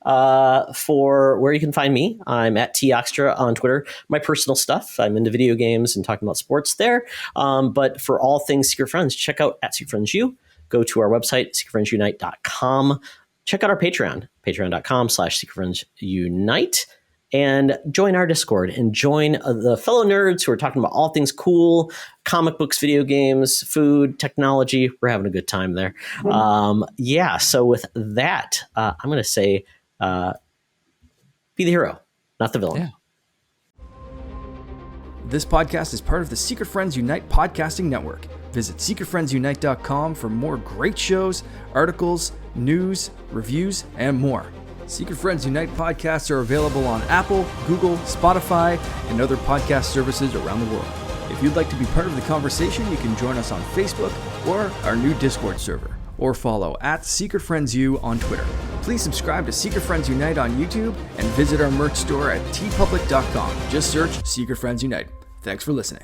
for where you can find me. I'm at TOxtra on Twitter. My personal stuff. I'm into video games and talking about sports there. But for all things Secret Friends, check out at Secret Friends U. Go to our website, secretfriendsunite.com. Check out our Patreon, patreon.com/secretfriendsunite. And join our Discord and join the fellow nerds who are talking about all things cool, comic books, video games, food, technology. We're having a good time there. So with that, I'm going to say, be the hero, not the villain. Yeah. This podcast is part of the Secret Friends Unite podcasting network. Visit secretfriendsunite.com for more great shows, articles, news, reviews, and more. Secret Friends Unite podcasts are available on Apple, Google, Spotify, and other podcast services around the world. If you'd like to be part of the conversation, you can join us on Facebook or our new Discord server, or follow @SecretFriendsU on Twitter. Please subscribe to Secret Friends Unite on YouTube and visit our merch store at tpublic.com. Just search Secret Friends Unite. Thanks for listening.